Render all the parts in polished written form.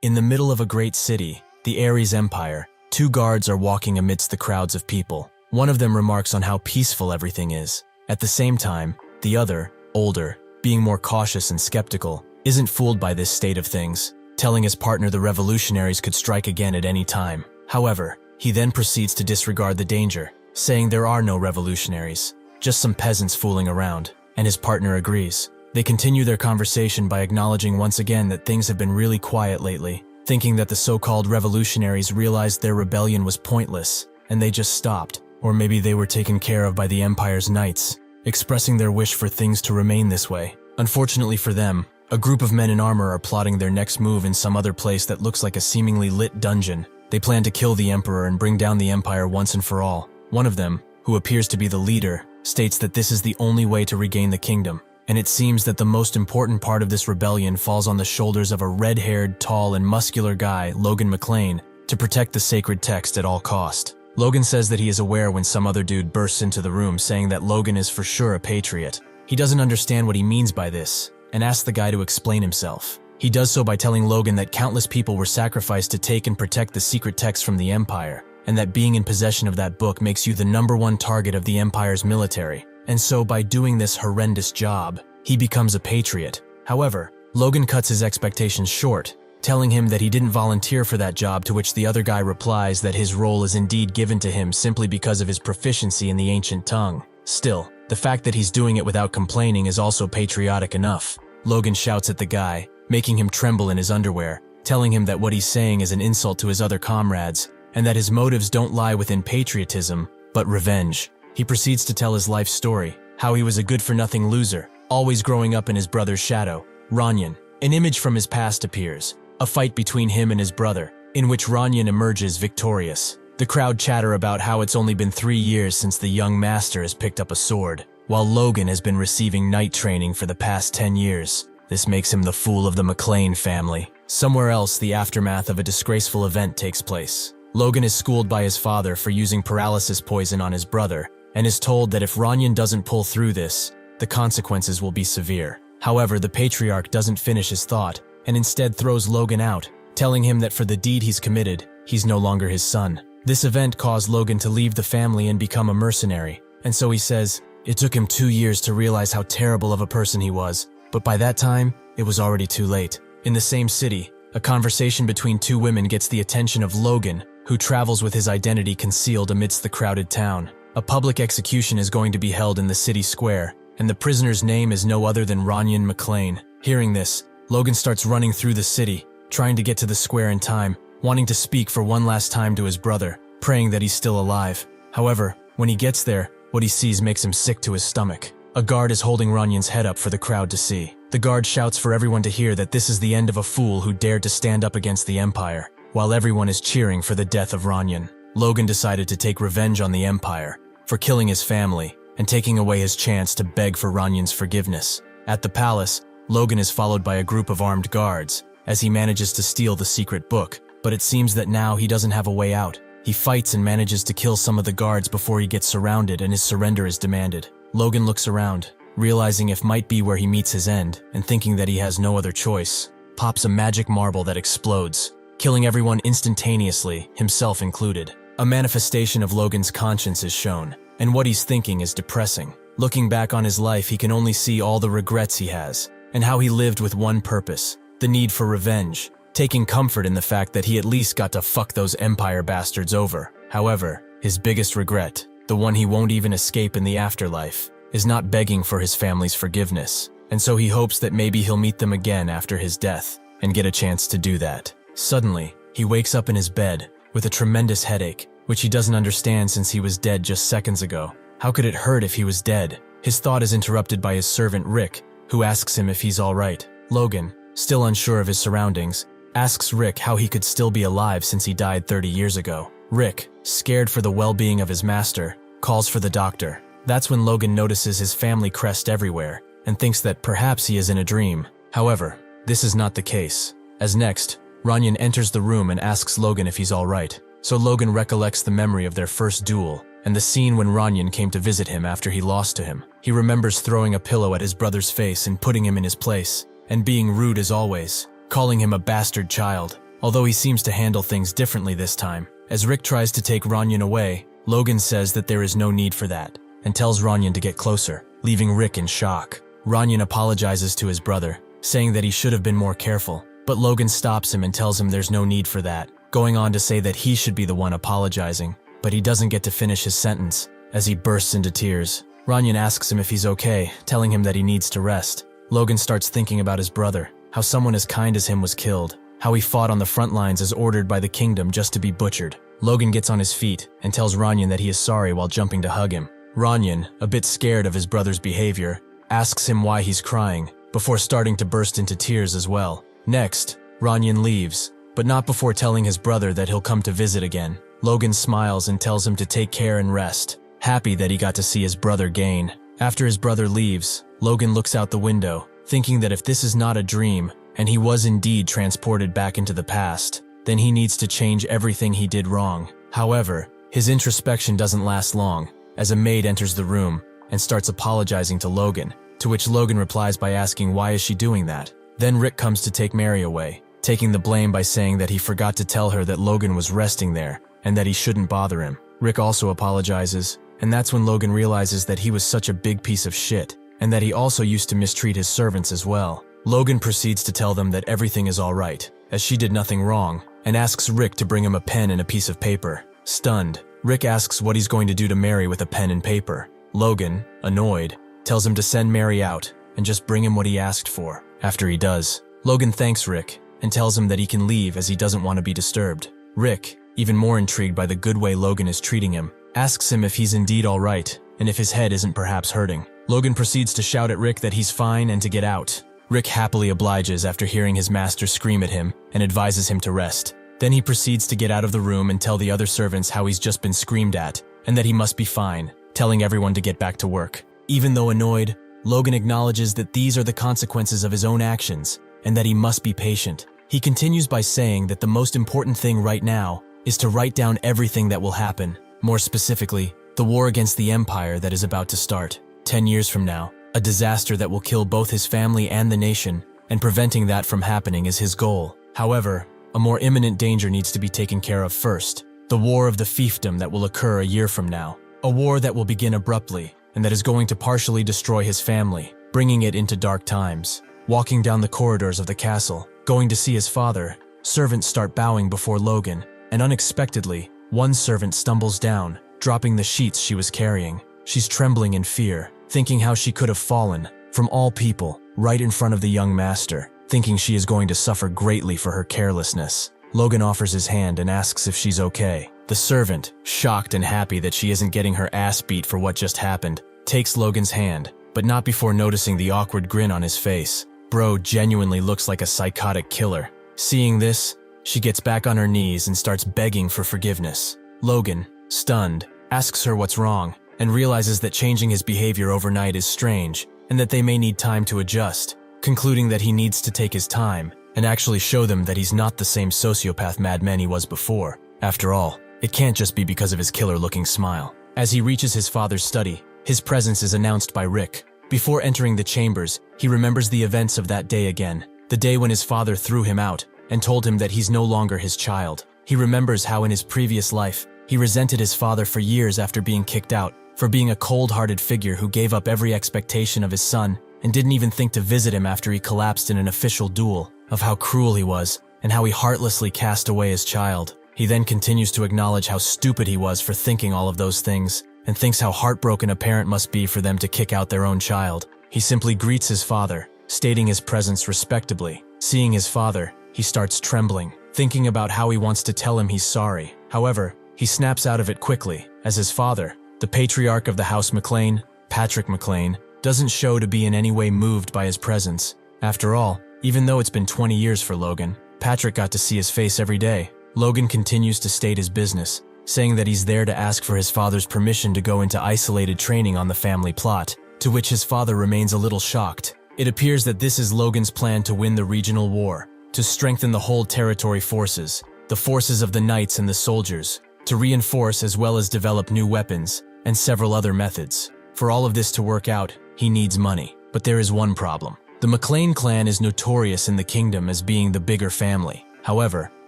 In the middle of a great city, the Ares Empire, two guards are walking amidst the crowds of people. One of them remarks on how peaceful everything is. At the same time, the other, older, being more cautious and skeptical, isn't fooled by this state of things, telling his partner the revolutionaries could strike again at any time. However, he then proceeds to disregard the danger, saying there are no revolutionaries, just some peasants fooling around, and his partner agrees. They continue their conversation by acknowledging once again that things have been really quiet lately, thinking that the so-called revolutionaries realized their rebellion was pointless, and they just stopped, or maybe they were taken care of by the Empire's knights, expressing their wish for things to remain this way. Unfortunately for them, a group of men in armor are plotting their next move in some other place that looks like a seemingly lit dungeon. They plan to kill the Emperor and bring down the Empire once and for all. One of them, who appears to be the leader, states that this is the only way to regain the kingdom, and it seems that the most important part of this rebellion falls on the shoulders of a red-haired, tall, and muscular guy, Logan McLain, to protect the sacred text at all cost. Logan says that he is aware when some other dude bursts into the room saying that Logan is for sure a patriot. He doesn't understand what he means by this, and asks the guy to explain himself. He does so by telling Logan that countless people were sacrificed to take and protect the secret text from the Empire, and that being in possession of that book makes you the #1 target of the Empire's military. And so by doing this horrendous job, he becomes a patriot. However, Logan cuts his expectations short, telling him that he didn't volunteer for that job, to which the other guy replies that his role is indeed given to him simply because of his proficiency in the ancient tongue. Still, the fact that he's doing it without complaining is also patriotic enough. Logan shouts at the guy, making him tremble in his underwear, telling him that what he's saying is an insult to his other comrades, and that his motives don't lie within patriotism, but revenge. He proceeds to tell his life story, how he was a good-for-nothing loser, always growing up in his brother's shadow. Ranyan, an image from his past appears, a fight between him and his brother, in which Ranyan emerges victorious. The crowd chatter about how it's only been 3 years since the young master has picked up a sword, while Logan has been receiving knight training for the past 10 years. This makes him the fool of the McLain family. Somewhere else, the aftermath of a disgraceful event takes place. Logan is schooled by his father for using paralysis poison on his brother, and is told that if Ranyan doesn't pull through this, the consequences will be severe. However, the patriarch doesn't finish his thought, and instead throws Logan out, telling him that for the deed he's committed, he's no longer his son. This event caused Logan to leave the family and become a mercenary, and so he says, it took him 2 years to realize how terrible of a person he was, but by that time, it was already too late. In the same city, a conversation between two women gets the attention of Logan, who travels with his identity concealed amidst the crowded town. A public execution is going to be held in the city square, and the prisoner's name is no other than Logan McLain. Hearing this, Logan starts running through the city, trying to get to the square in time, wanting to speak for one last time to his brother, praying that he's still alive. However, when he gets there, what he sees makes him sick to his stomach. A guard is holding Ranyan's head up for the crowd to see. The guard shouts for everyone to hear that this is the end of a fool who dared to stand up against the Empire, while everyone is cheering for the death of Ranyan. Logan decided to take revenge on the Empire for killing his family and taking away his chance to beg for Ranyan's forgiveness. At the palace, Logan is followed by a group of armed guards as he manages to steal the secret book, but it seems that now he doesn't have a way out. He fights and manages to kill some of the guards before he gets surrounded and his surrender is demanded. Logan looks around, realizing it might be where he meets his end, and thinking that he has no other choice, pops a magic marble that explodes, killing everyone instantaneously, himself included. A manifestation of Logan's conscience is shown, and what he's thinking is depressing. Looking back on his life, he can only see all the regrets he has, and how he lived with one purpose, the need for revenge, taking comfort in the fact that he at least got to fuck those Empire bastards over. However, his biggest regret, the one he won't even escape in the afterlife, is not begging for his family's forgiveness, and so he hopes that maybe he'll meet them again after his death, and get a chance to do that. Suddenly, he wakes up in his bed, with a tremendous headache, which he doesn't understand since he was dead just seconds ago. How could it hurt if he was dead? His thought is interrupted by his servant Rick, who asks him if he's alright. Logan, still unsure of his surroundings, asks Rick how he could still be alive since he died 30 years ago. Rick, scared for the well-being of his master, calls for the doctor. That's when Logan notices his family crest everywhere, and thinks that perhaps he is in a dream. However, this is not the case, as next, Ranyan enters the room and asks Logan if he's alright. So Logan recollects the memory of their first duel, and the scene when Ranyan came to visit him after he lost to him. He remembers throwing a pillow at his brother's face and putting him in his place, and being rude as always, calling him a bastard child. although he seems to handle things differently this time. As Rick tries to take Ranyan away, Logan says that there is no need for that, and tells Ranyan to get closer, leaving Rick in shock. Ranyan apologizes to his brother, saying that he should have been more careful, but Logan stops him and tells him there's no need for that, going on to say that he should be the one apologizing, but he doesn't get to finish his sentence, as he bursts into tears. Ranyan asks him if he's okay, telling him that he needs to rest. Logan starts thinking about his brother, how someone as kind as him was killed, how he fought on the front lines as ordered by the kingdom just to be butchered. Logan gets on his feet and tells Ranyan that he is sorry while jumping to hug him. Ranyan, a bit scared of his brother's behavior, asks him why he's crying, before starting to burst into tears as well. Next, Ranyan leaves, but not before telling his brother that he'll come to visit again. Logan smiles and tells him to take care and rest, happy that he got to see his brother gain. After his brother leaves, Logan looks out the window, thinking that if this is not a dream, and he was indeed transported back into the past, then he needs to change everything he did wrong. However, his introspection doesn't last long, as a maid enters the room and starts apologizing to Logan, to which Logan replies by asking why is she doing that. Then Rick comes to take Mary away, taking the blame by saying that he forgot to tell her that Logan was resting there, and that he shouldn't bother him. Rick also apologizes, and that's when Logan realizes that he was such a big piece of shit, and that he also used to mistreat his servants as well. Logan proceeds to tell them that everything is alright, as she did nothing wrong, and asks Rick to bring him a pen and a piece of paper. Stunned, Rick asks what he's going to do to Mary with a pen and paper. Logan, annoyed, tells him to send Mary out and just bring him what he asked for. After he does, Logan thanks Rick and tells him that he can leave as he doesn't want to be disturbed. Rick, even more intrigued by the good way Logan is treating him, asks him if he's indeed alright and if his head isn't perhaps hurting. Logan proceeds to shout at Rick that he's fine and to get out. Rick happily obliges after hearing his master scream at him and advises him to rest. Then he proceeds to get out of the room and tell the other servants how he's just been screamed at and that he must be fine, telling everyone to get back to work. Even though annoyed, Logan acknowledges that these are the consequences of his own actions and that he must be patient. He continues by saying that the most important thing right now is to write down everything that will happen, more specifically, the war against the Empire that is about to start. 10 years from now, a disaster that will kill both his family and the nation, and preventing that from happening is his goal. However, a more imminent danger needs to be taken care of first, the war of the fiefdom that will occur a year from now. A war that will begin abruptly, and that is going to partially destroy his family, bringing it into dark times. Walking down the corridors of the castle, going to see his father, servants start bowing before Logan, and unexpectedly, one servant stumbles down, dropping the sheets she was carrying. She's trembling in fear, thinking how she could have fallen, from all people, right in front of the young master, thinking she is going to suffer greatly for her carelessness. Logan offers his hand and asks if she's okay. The servant, shocked and happy that she isn't getting her ass beat for what just happened, takes Logan's hand, but not before noticing the awkward grin on his face. Bro genuinely looks like a psychotic killer. Seeing this, she gets back on her knees and starts begging for forgiveness. Logan, stunned, asks her what's wrong, and realizes that changing his behavior overnight is strange, and that they may need time to adjust, concluding that he needs to take his time and actually show them that he's not the same sociopath madman he was before. After all, it can't just be because of his killer-looking smile. As he reaches his father's study, his presence is announced by Rick. Before entering the chambers, he remembers the events of that day again, the day when his father threw him out and told him that he's no longer his child. He remembers how in his previous life, he resented his father for years after being kicked out, for being a cold-hearted figure who gave up every expectation of his son and didn't even think to visit him after he collapsed in an official duel, of how cruel he was and how he heartlessly cast away his child. He then continues to acknowledge how stupid he was for thinking all of those things, and thinks how heartbroken a parent must be for them to kick out their own child. He simply greets his father, stating his presence respectably. Seeing his father, he starts trembling, thinking about how he wants to tell him he's sorry. However, he snaps out of it quickly, as his father, the patriarch of the House McLain, Patrick McLain, doesn't show to be in any way moved by his presence. After all, even though it's been 20 years for Logan, Patrick got to see his face every day. Logan continues to state his business, saying that he's there to ask for his father's permission to go into isolated training on the family plot, to which his father remains a little shocked. It appears that this is Logan's plan to win the regional war, to strengthen the whole territory forces, the forces of the knights and the soldiers, to reinforce as well as develop new weapons, and several other methods. For all of this to work out, he needs money. But there is one problem. The McLain clan is notorious in the kingdom as being the bigger family. However,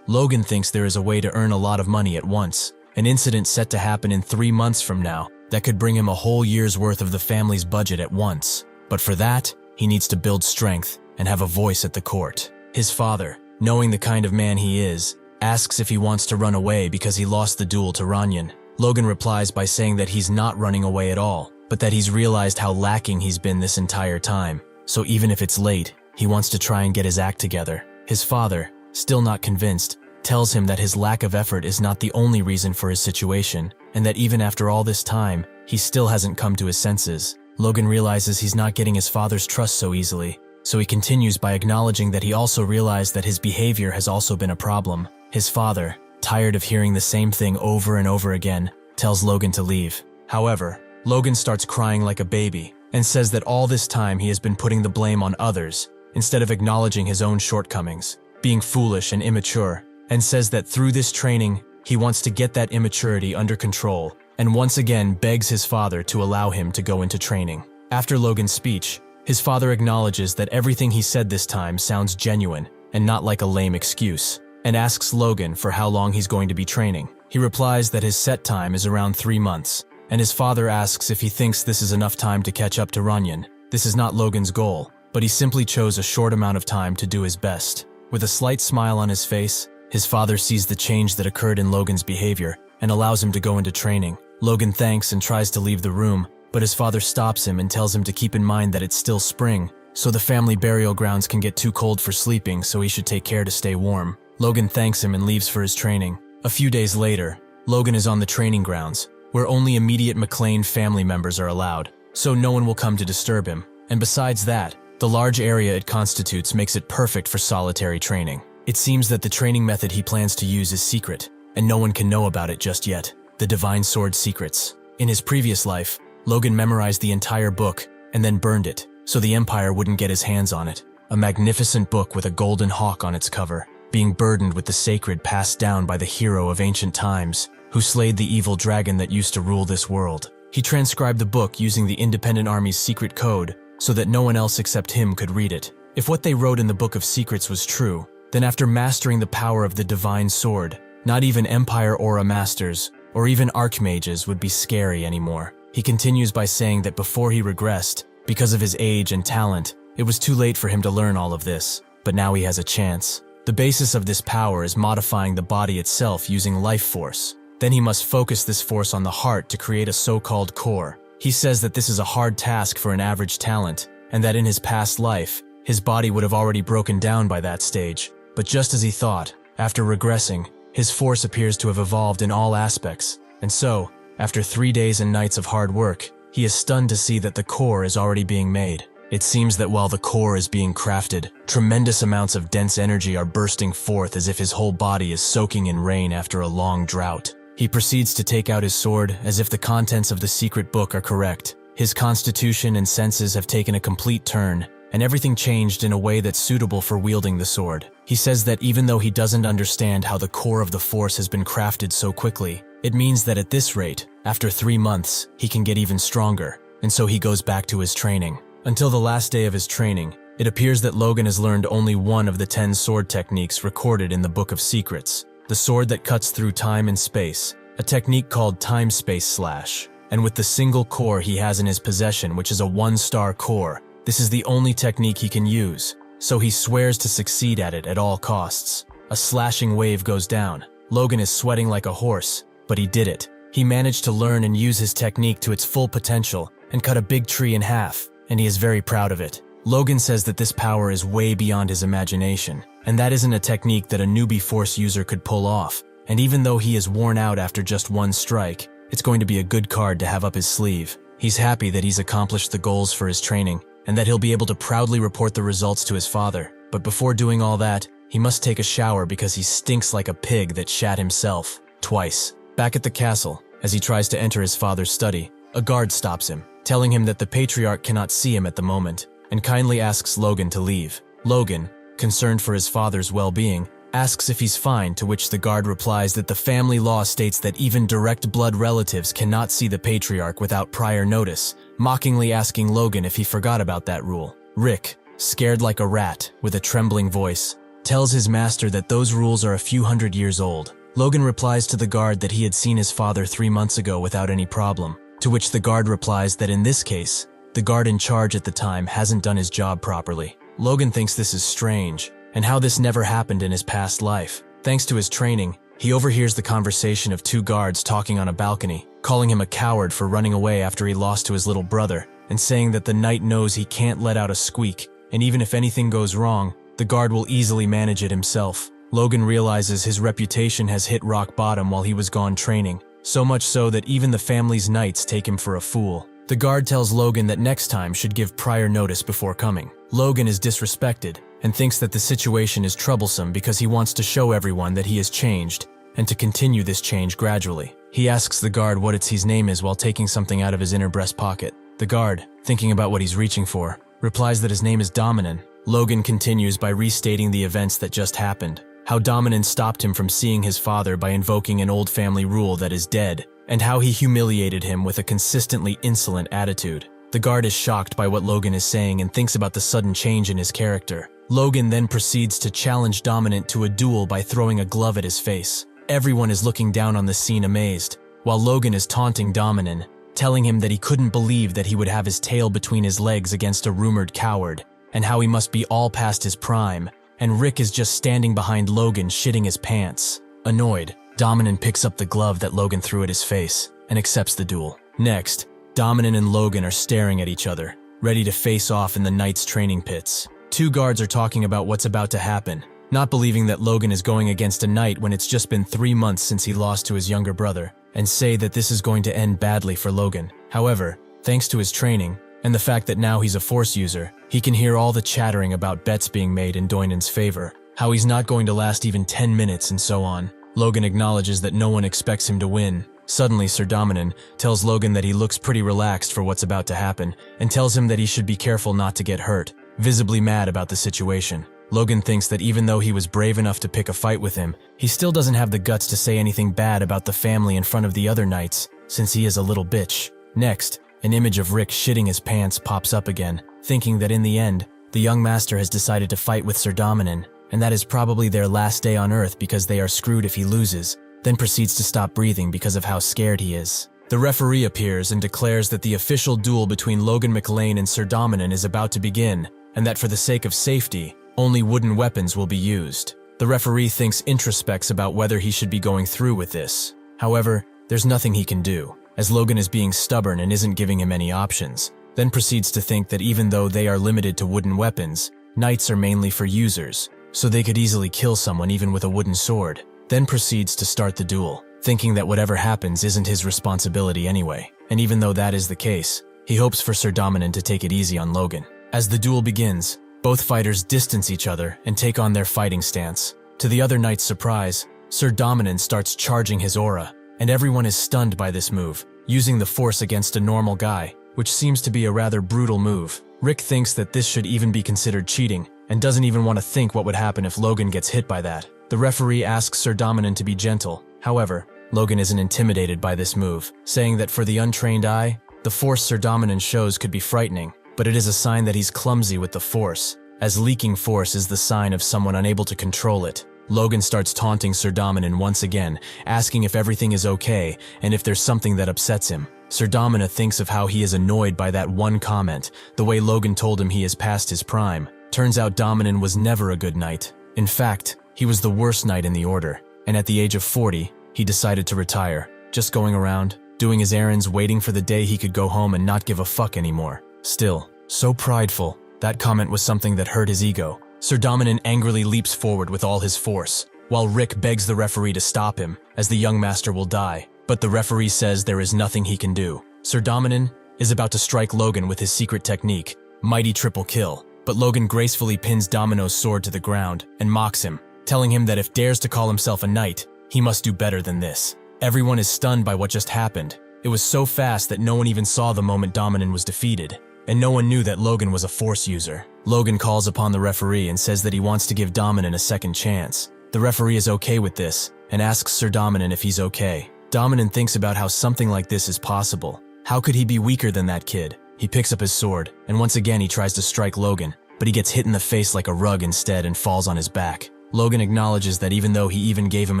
Logan thinks there is a way to earn a lot of money at once, an incident set to happen in 3 months from now that could bring him a whole year's worth of the family's budget at once. But for that, he needs to build strength and have a voice at the court. His father, knowing the kind of man he is, asks if he wants to run away because he lost the duel to Ranyan. Logan replies by saying that he's not running away at all, but that he's realized how lacking he's been this entire time. So even if it's late, he wants to try and get his act together. His father, still not convinced, tells him that his lack of effort is not the only reason for his situation, and that even after all this time, he still hasn't come to his senses. Logan realizes he's not getting his father's trust so easily, so he continues by acknowledging that he also realized that his behavior has also been a problem. His father, tired of hearing the same thing over and over again, tells Logan to leave. However, Logan starts crying like a baby and says that all this time he has been putting the blame on others instead of acknowledging his own shortcomings, being foolish and immature, and says that through this training, he wants to get that immaturity under control and once again begs his father to allow him to go into training. After Logan's speech, his father acknowledges that everything he said this time sounds genuine and not like a lame excuse, and asks Logan for how long he's going to be training. He replies that his set time is around 3 months, and his father asks if he thinks this is enough time to catch up to Ranyan. This is not Logan's goal, but he simply chose a short amount of time to do his best. With a slight smile on his face, his father sees the change that occurred in Logan's behavior and allows him to go into training. Logan thanks and tries to leave the room, but his father stops him and tells him to keep in mind that it's still spring, so the family burial grounds can get too cold for sleeping, so he should take care to stay warm. Logan thanks him and leaves for his training. A few days later, Logan is on the training grounds, where only immediate McLain family members are allowed, so no one will come to disturb him. And besides that, the large area it constitutes makes it perfect for solitary training. It seems that the training method he plans to use is secret, and no one can know about it just yet. The Divine Sword Secrets. In his previous life, Logan memorized the entire book and then burned it, so the Empire wouldn't get his hands on it. A magnificent book with a golden hawk on its cover, being burdened with the sacred passed down by the hero of ancient times, who slayed the evil dragon that used to rule this world. He transcribed the book using the Independent Army's secret code, so that no one else except him could read it. If what they wrote in the Book of Secrets was true, then after mastering the power of the Divine Sword, not even Empire Aura Masters, or even Archmages would be scary anymore. He continues by saying that before he regressed, because of his age and talent, it was too late for him to learn all of this, but now he has a chance. The basis of this power is modifying the body itself using life force. Then he must focus this force on the heart to create a so-called core. He says that this is a hard task for an average talent, and that in his past life, his body would have already broken down by that stage. But just as he thought, after regressing, his force appears to have evolved in all aspects, and so, after 3 days and nights of hard work, he is stunned to see that the core is already being made. It seems that while the core is being crafted, tremendous amounts of dense energy are bursting forth as if his whole body is soaking in rain after a long drought. He proceeds to take out his sword as if the contents of the secret book are correct. His constitution and senses have taken a complete turn, and everything changed in a way that's suitable for wielding the sword. He says that even though he doesn't understand how the core of the force has been crafted so quickly, it means that at this rate, after 3 months, he can get even stronger, and so he goes back to his training. Until the last day of his training, it appears that Logan has learned only one of the 10 sword techniques recorded in the Book of Secrets, the sword that cuts through time and space, a technique called time-space slash. And with the single core he has in his possession, which is a 1-star core, this is the only technique he can use, so he swears to succeed at it at all costs. A slashing wave goes down. Logan is sweating like a horse, but he did it. He managed to learn and use his technique to its full potential and cut a big tree in half, and he is very proud of it. Logan says that this power is way beyond his imagination, and that isn't a technique that a newbie Force user could pull off, and even though he is worn out after just one strike, it's going to be a good card to have up his sleeve. He's happy that he's accomplished the goals for his training, and that he'll be able to proudly report the results to his father. But before doing all that, he must take a shower because he stinks like a pig that shat himself twice. Back at the castle, as he tries to enter his father's study, a guard stops him, telling him that the patriarch cannot see him at the moment, and kindly asks Logan to leave. Logan, concerned for his father's well-being, asks if he's fine, to which the guard replies that the family law states that even direct blood relatives cannot see the patriarch without prior notice, mockingly asking Logan if he forgot about that rule. Rick, scared like a rat, with a trembling voice, tells his master that those rules are a few hundred years old. Logan replies to the guard that he had seen his father 3 months ago without any problem, to which the guard replies that in this case, the guard in charge at the time hasn't done his job properly. Logan thinks this is strange, and how this never happened in his past life. Thanks to his training, he overhears the conversation of 2 guards talking on a balcony, calling him a coward for running away after he lost to his little brother, and saying that the knight knows he can't let out a squeak, and even if anything goes wrong, the guard will easily manage it himself. Logan realizes his reputation has hit rock bottom while he was gone training, so much so that even the family's knights take him for a fool. The guard tells Logan that next time should give prior notice before coming. Logan is disrespected and thinks that the situation is troublesome because he wants to show everyone that he has changed and to continue this change gradually. He asks the guard what his name is while taking something out of his inner breast pocket. The guard, thinking about what he's reaching for, replies that his name is Dominan. Logan continues by restating the events that just happened, how Dominan stopped him from seeing his father by invoking an old family rule that is dead, and how he humiliated him with a consistently insolent attitude. The guard is shocked by what Logan is saying and thinks about the sudden change in his character. Logan then proceeds to challenge Dominant to a duel by throwing a glove at his face. Everyone is looking down on the scene amazed, while Logan is taunting Dominan, telling him that he couldn't believe that he would have his tail between his legs against a rumored coward, and how he must be all past his prime, and Rick is just standing behind Logan shitting his pants. Annoyed, Dominan picks up the glove that Logan threw at his face and accepts the duel. Next, Dominan and Logan are staring at each other, ready to face off in the Knights training pits. 2 guards are talking about what's about to happen, not believing that Logan is going against a knight when it's just been 3 months since he lost to his younger brother, and say that this is going to end badly for Logan. However, thanks to his training, and the fact that now he's a force user, he can hear all the chattering about bets being made in Doinan's favor, how he's not going to last even 10 minutes and so on. Logan acknowledges that no one expects him to win. Suddenly, Sir Dominan tells Logan that he looks pretty relaxed for what's about to happen, and tells him that he should be careful not to get hurt, visibly mad about the situation. Logan thinks that even though he was brave enough to pick a fight with him, he still doesn't have the guts to say anything bad about the family in front of the other knights, since he is a little bitch. Next, an image of Rick shitting his pants pops up again, thinking that in the end, the young master has decided to fight with Sir Dominan, and that is probably their last day on Earth because they are screwed if he loses, then proceeds to stop breathing because of how scared he is. The referee appears and declares that the official duel between Logan McLain and Sir Dominan is about to begin, and that for the sake of safety, only wooden weapons will be used. The referee thinks introspects about whether he should be going through with this. However, there's nothing he can do, as Logan is being stubborn and isn't giving him any options, then proceeds to think that even though they are limited to wooden weapons, knights are mainly for users, so they could easily kill someone even with a wooden sword, then proceeds to start the duel, thinking that whatever happens isn't his responsibility anyway, and even though that is the case, he hopes for Sir Dominan to take it easy on Logan. As the duel begins, both fighters distance each other and take on their fighting stance. To the other knight's surprise, Sir Dominan starts charging his aura, and everyone is stunned by this move, using the force against a normal guy, which seems to be a rather brutal move. Rick thinks that this should even be considered cheating, and doesn't even want to think what would happen if Logan gets hit by that. The referee asks Sir Dominan to be gentle. However, Logan isn't intimidated by this move, saying that for the untrained eye, the force Sir Dominan shows could be frightening, but it is a sign that he's clumsy with the force, as leaking force is the sign of someone unable to control it. Logan starts taunting Sir Dominan once again, asking if everything is okay and if there's something that upsets him. Sir Dominan thinks of how he is annoyed by that one comment, the way Logan told him he is past his prime. Turns out Dominan was never a good knight. In fact, he was the worst knight in the order, and at the age of 40, he decided to retire, just going around, doing his errands, waiting for the day he could go home and not give a fuck anymore. Still, so prideful, that comment was something that hurt his ego. Sir Dominan angrily leaps forward with all his force, while Rick begs the referee to stop him, as the young master will die. But the referee says there is nothing he can do. Sir Dominan is about to strike Logan with his secret technique, Mighty Triple Kill, but Logan gracefully pins Domino's sword to the ground and mocks him, telling him that if dares to call himself a knight, he must do better than this. Everyone is stunned by what just happened. It was so fast that no one even saw the moment Dominan was defeated, and no one knew that Logan was a force user. Logan calls upon the referee and says that he wants to give Dominan a second chance. The referee is okay with this, and asks Sir Dominan if he's okay. Dominan thinks about how something like this is possible. How could he be weaker than that kid? He picks up his sword, and once again he tries to strike Logan, but he gets hit in the face like a rug instead and falls on his back. Logan acknowledges that even though he even gave him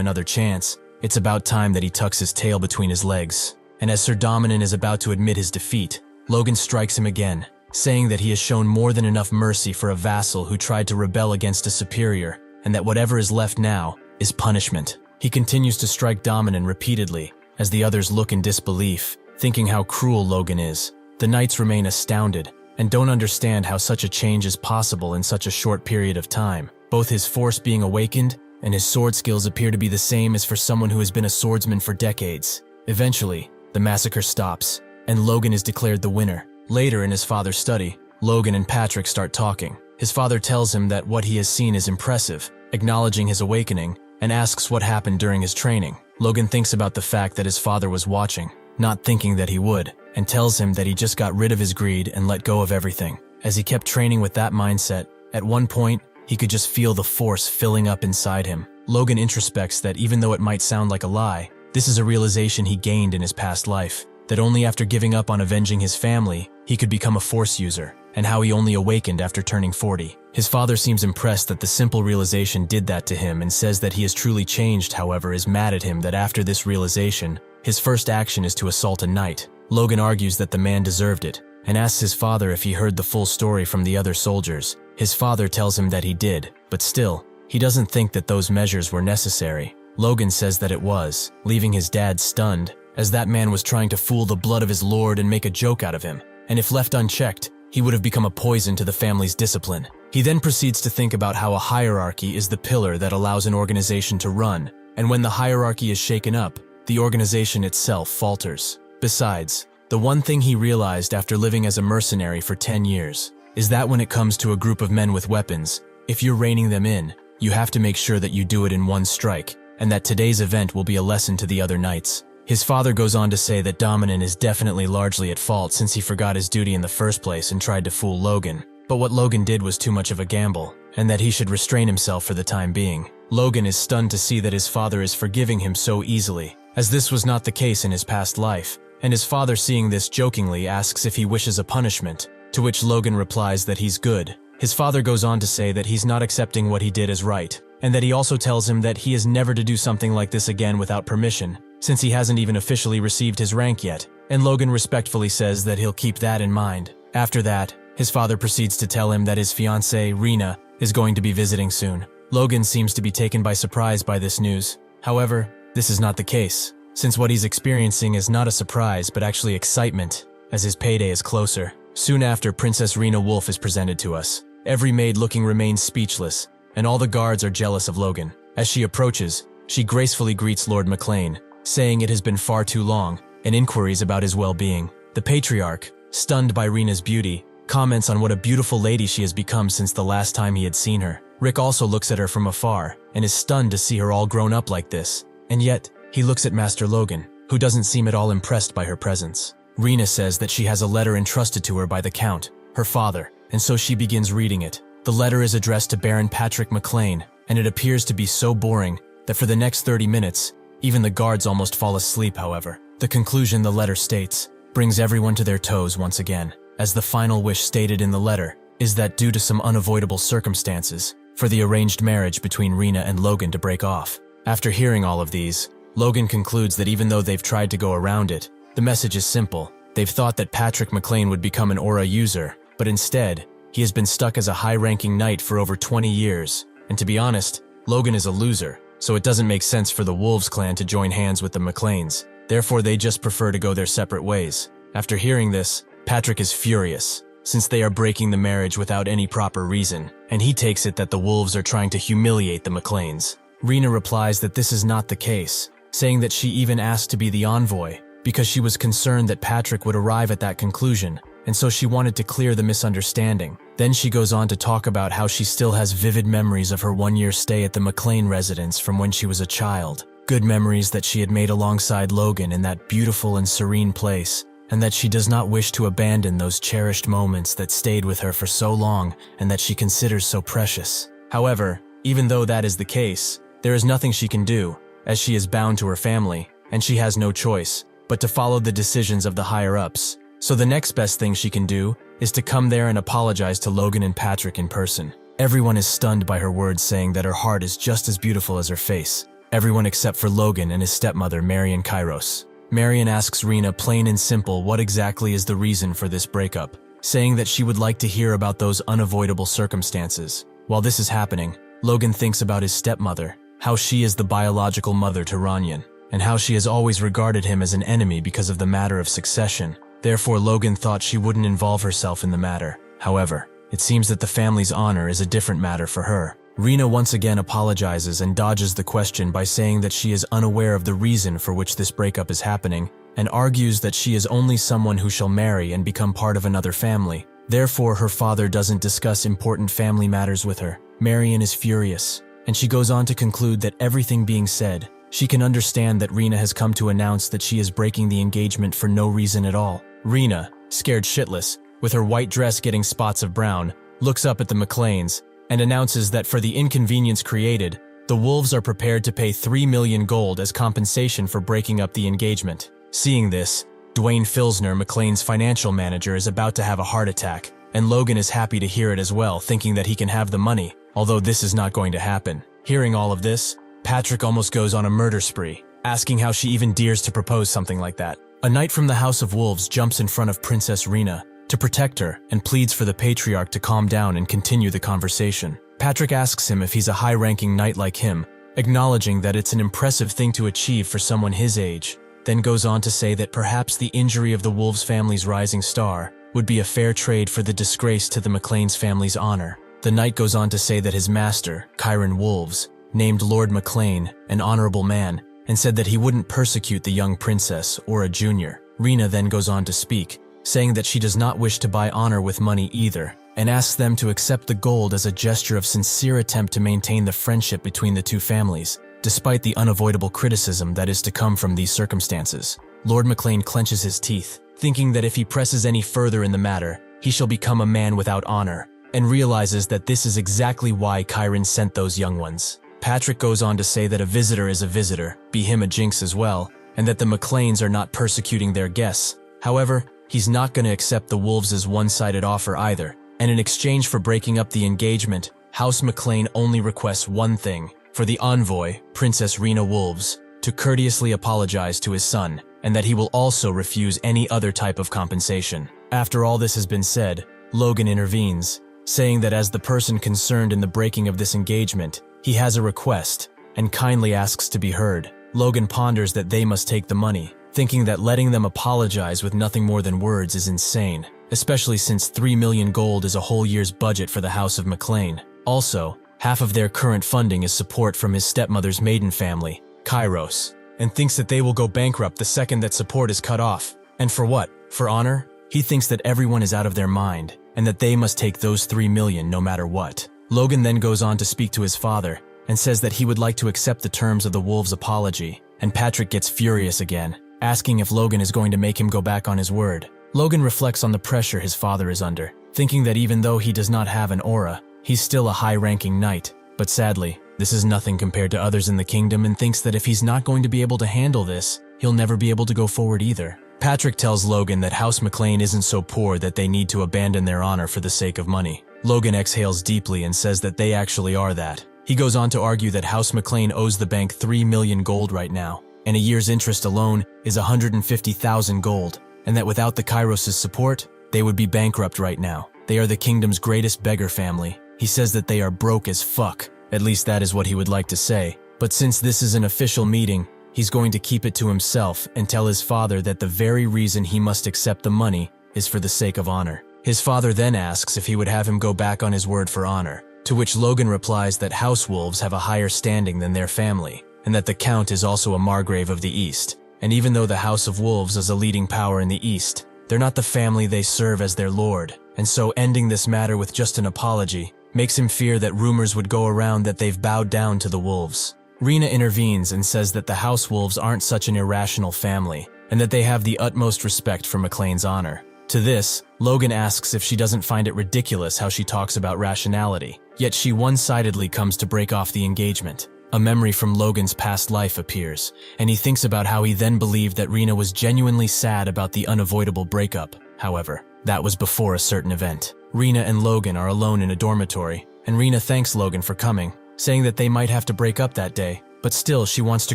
another chance, it's about time that he tucks his tail between his legs. And as Sir Dominant is about to admit his defeat, Logan strikes him again, saying that he has shown more than enough mercy for a vassal who tried to rebel against a superior, and that whatever is left now is punishment. He continues to strike Dominant repeatedly, as the others look in disbelief, thinking how cruel Logan is. The knights remain astounded, and don't understand how such a change is possible in such a short period of time. Both his force being awakened, and his sword skills appear to be the same as for someone who has been a swordsman for decades. Eventually, the massacre stops, and Logan is declared the winner. Later in his father's study, Logan and Patrick start talking. His father tells him that what he has seen is impressive, acknowledging his awakening, and asks what happened during his training. Logan thinks about the fact that his father was watching, not thinking that he would, and tells him that he just got rid of his greed and let go of everything. As he kept training with that mindset, at one point, he could just feel the force filling up inside him. Logan introspects that even though it might sound like a lie, this is a realization he gained in his past life, that only after giving up on avenging his family, he could become a force user, and how he only awakened after turning 40. His father seems impressed that the simple realization did that to him and says that he has truly changed, however, is mad at him that after this realization, his first action is to assault a knight. Logan argues that the man deserved it, and asks his father if he heard the full story from the other soldiers. His father tells him that he did, but still, he doesn't think that those measures were necessary. Logan says that it was, leaving his dad stunned, as that man was trying to fool the blood of his lord and make a joke out of him, and if left unchecked, he would have become a poison to the family's discipline. He then proceeds to think about how a hierarchy is the pillar that allows an organization to run, and when the hierarchy is shaken up, the organization itself falters. Besides, the one thing he realized after living as a mercenary for 10 years is that when it comes to a group of men with weapons, if you're reining them in, you have to make sure that you do it in one strike, and that today's event will be a lesson to the other knights. His father goes on to say that Dominant is definitely largely at fault since he forgot his duty in the first place and tried to fool Logan. But what Logan did was too much of a gamble, and that he should restrain himself for the time being. Logan is stunned to see that his father is forgiving him so easily, as this was not the case in his past life, and his father, seeing this jokingly, asks if he wishes a punishment, to which Logan replies that he's good. His father goes on to say that he's not accepting what he did as right, and that he also tells him that he is never to do something like this again without permission, since he hasn't even officially received his rank yet, and Logan respectfully says that he'll keep that in mind. After that, his father proceeds to tell him that his fiancée, Rena, is going to be visiting soon. Logan seems to be taken by surprise by this news. However, this is not the case, since what he's experiencing is not a surprise but actually excitement, as his payday is closer. Soon after, Princess Rena Wolf is presented to us. Every maid looking remains speechless, and all the guards are jealous of Logan. As she approaches, she gracefully greets Lord McLain, saying it has been far too long, and inquiries about his well-being. The patriarch, stunned by Rena's beauty, comments on what a beautiful lady she has become since the last time he had seen her. Rick also looks at her from afar, and is stunned to see her all grown up like this, and yet, he looks at Master Logan, who doesn't seem at all impressed by her presence. Rena says that she has a letter entrusted to her by the Count, her father, and so she begins reading it. The letter is addressed to Baron Patrick McLain, and it appears to be so boring that for the next 30 minutes, even the guards almost fall asleep. However, the conclusion the letter states brings everyone to their toes once again, as the final wish stated in the letter is that due to some unavoidable circumstances, for the arranged marriage between Rena and Logan to break off. After hearing all of these, Logan concludes that even though they've tried to go around it, the message is simple. They've thought that Patrick McLain would become an aura user, but instead, he has been stuck as a high-ranking knight for over 20 years, and to be honest, Logan is a loser, so it doesn't make sense for the Wolves clan to join hands with the McLains. Therefore, they just prefer to go their separate ways. After hearing this, Patrick is furious, since they are breaking the marriage without any proper reason, and he takes it that the Wolves are trying to humiliate the McLains. Rena replies that this is not the case, saying that she even asked to be the envoy, because she was concerned that Patrick would arrive at that conclusion, and so she wanted to clear the misunderstanding. Then she goes on to talk about how she still has vivid memories of her one-year stay at the McLain residence from when she was a child. Good memories that she had made alongside Logan in that beautiful and serene place, and that she does not wish to abandon those cherished moments that stayed with her for so long and that she considers so precious. However, even though that is the case, there is nothing she can do, as she is bound to her family, and she has no choice but to follow the decisions of the higher-ups. So the next best thing she can do is to come there and apologize to Logan and Patrick in person. Everyone is stunned by her words, saying that her heart is just as beautiful as her face. Everyone except for Logan and his stepmother, Marion Kairos. Marion asks Rina plain and simple what exactly is the reason for this breakup, saying that she would like to hear about those unavoidable circumstances. While this is happening, Logan thinks about his stepmother, how she is the biological mother to Ranyan, and how she has always regarded him as an enemy because of the matter of succession. Therefore, Logan thought she wouldn't involve herself in the matter. However, it seems that the family's honor is a different matter for her. Rina once again apologizes and dodges the question by saying that she is unaware of the reason for which this breakup is happening, and argues that she is only someone who shall marry and become part of another family. Therefore, her father doesn't discuss important family matters with her. Marion is furious, and she goes on to conclude that everything being said, she can understand that Rina has come to announce that she is breaking the engagement for no reason at all. Rina, scared shitless, with her white dress getting spots of brown, looks up at the McLains and announces that for the inconvenience created, the Wolves are prepared to pay 3 million gold as compensation for breaking up the engagement. Seeing this, Dwayne Filsner, McLain's financial manager, is about to have a heart attack, and Logan is happy to hear it as well, thinking that he can have the money, although this is not going to happen. Hearing all of this, Patrick almost goes on a murder spree, asking how she even dares to propose something like that. A knight from the House of Wolves jumps in front of Princess Rina to protect her and pleads for the patriarch to calm down and continue the conversation. Patrick asks him if he's a high-ranking knight like him, acknowledging that it's an impressive thing to achieve for someone his age, then goes on to say that perhaps the injury of the Wolves family's rising star would be a fair trade for the disgrace to the McLain's family's honor. The knight goes on to say that his master, Kyron Wolves, named Lord McLain an honorable man, and said that he wouldn't persecute the young princess or a junior. Rina then goes on to speak, saying that she does not wish to buy honor with money either, and asks them to accept the gold as a gesture of sincere attempt to maintain the friendship between the two families, despite the unavoidable criticism that is to come from these circumstances. Lord McLain clenches his teeth, thinking that if he presses any further in the matter, he shall become a man without honor, and realizes that this is exactly why Kyron sent those young ones. Patrick goes on to say that a visitor is a visitor, be him a jinx as well, and that the McLains are not persecuting their guests. However, he's not going to accept the Wolves' one-sided offer either, and in exchange for breaking up the engagement, House McLain only requests one thing: for the envoy, Princess Rina Wolves, to courteously apologize to his son, and that he will also refuse any other type of compensation. After all this has been said, Logan intervenes, saying that as the person concerned in the breaking of this engagement, he has a request, and kindly asks to be heard. Logan ponders that they must take the money, thinking that letting them apologize with nothing more than words is insane, especially since 3 million gold is a whole year's budget for the House of McLain. Also, half of their current funding is support from his stepmother's maiden family, Kairos, and thinks that they will go bankrupt the second that support is cut off. And for what? For honor? He thinks that everyone is out of their mind, and that they must take those 3 million no matter what. Logan then goes on to speak to his father, and says that he would like to accept the terms of the Wolves' apology, and Patrick gets furious again, asking if Logan is going to make him go back on his word. Logan reflects on the pressure his father is under, thinking that even though he does not have an aura, he's still a high-ranking knight, but sadly, this is nothing compared to others in the kingdom, and thinks that if he's not going to be able to handle this, he'll never be able to go forward either. Patrick tells Logan that House McLain isn't so poor that they need to abandon their honor for the sake of money. Logan exhales deeply and says that they actually are that. He goes on to argue that House McLain owes the bank 3 million gold right now, and a year's interest alone is 150,000 gold, and that without the Kairos' support, they would be bankrupt right now. They are the kingdom's greatest beggar family. He says that they are broke as fuck. At least that is what he would like to say. But since this is an official meeting, he's going to keep it to himself and tell his father that the very reason he must accept the money is for the sake of honor. His father then asks if he would have him go back on his word for honor, to which Logan replies that House Wolves have a higher standing than their family, and that the Count is also a Margrave of the East. And even though the House of Wolves is a leading power in the East, they're not the family they serve as their lord, and so ending this matter with just an apology makes him fear that rumors would go around that they've bowed down to the Wolves. Rina intervenes and says that the House Wolves aren't such an irrational family, and that they have the utmost respect for McLain's honor. To this, Logan asks if she doesn't find it ridiculous how she talks about rationality, yet she one-sidedly comes to break off the engagement. A memory from Logan's past life appears, and he thinks about how he then believed that Rina was genuinely sad about the unavoidable breakup. However, that was before a certain event. Rina and Logan are alone in a dormitory, and Rena thanks Logan for coming, saying that they might have to break up that day, but still she wants to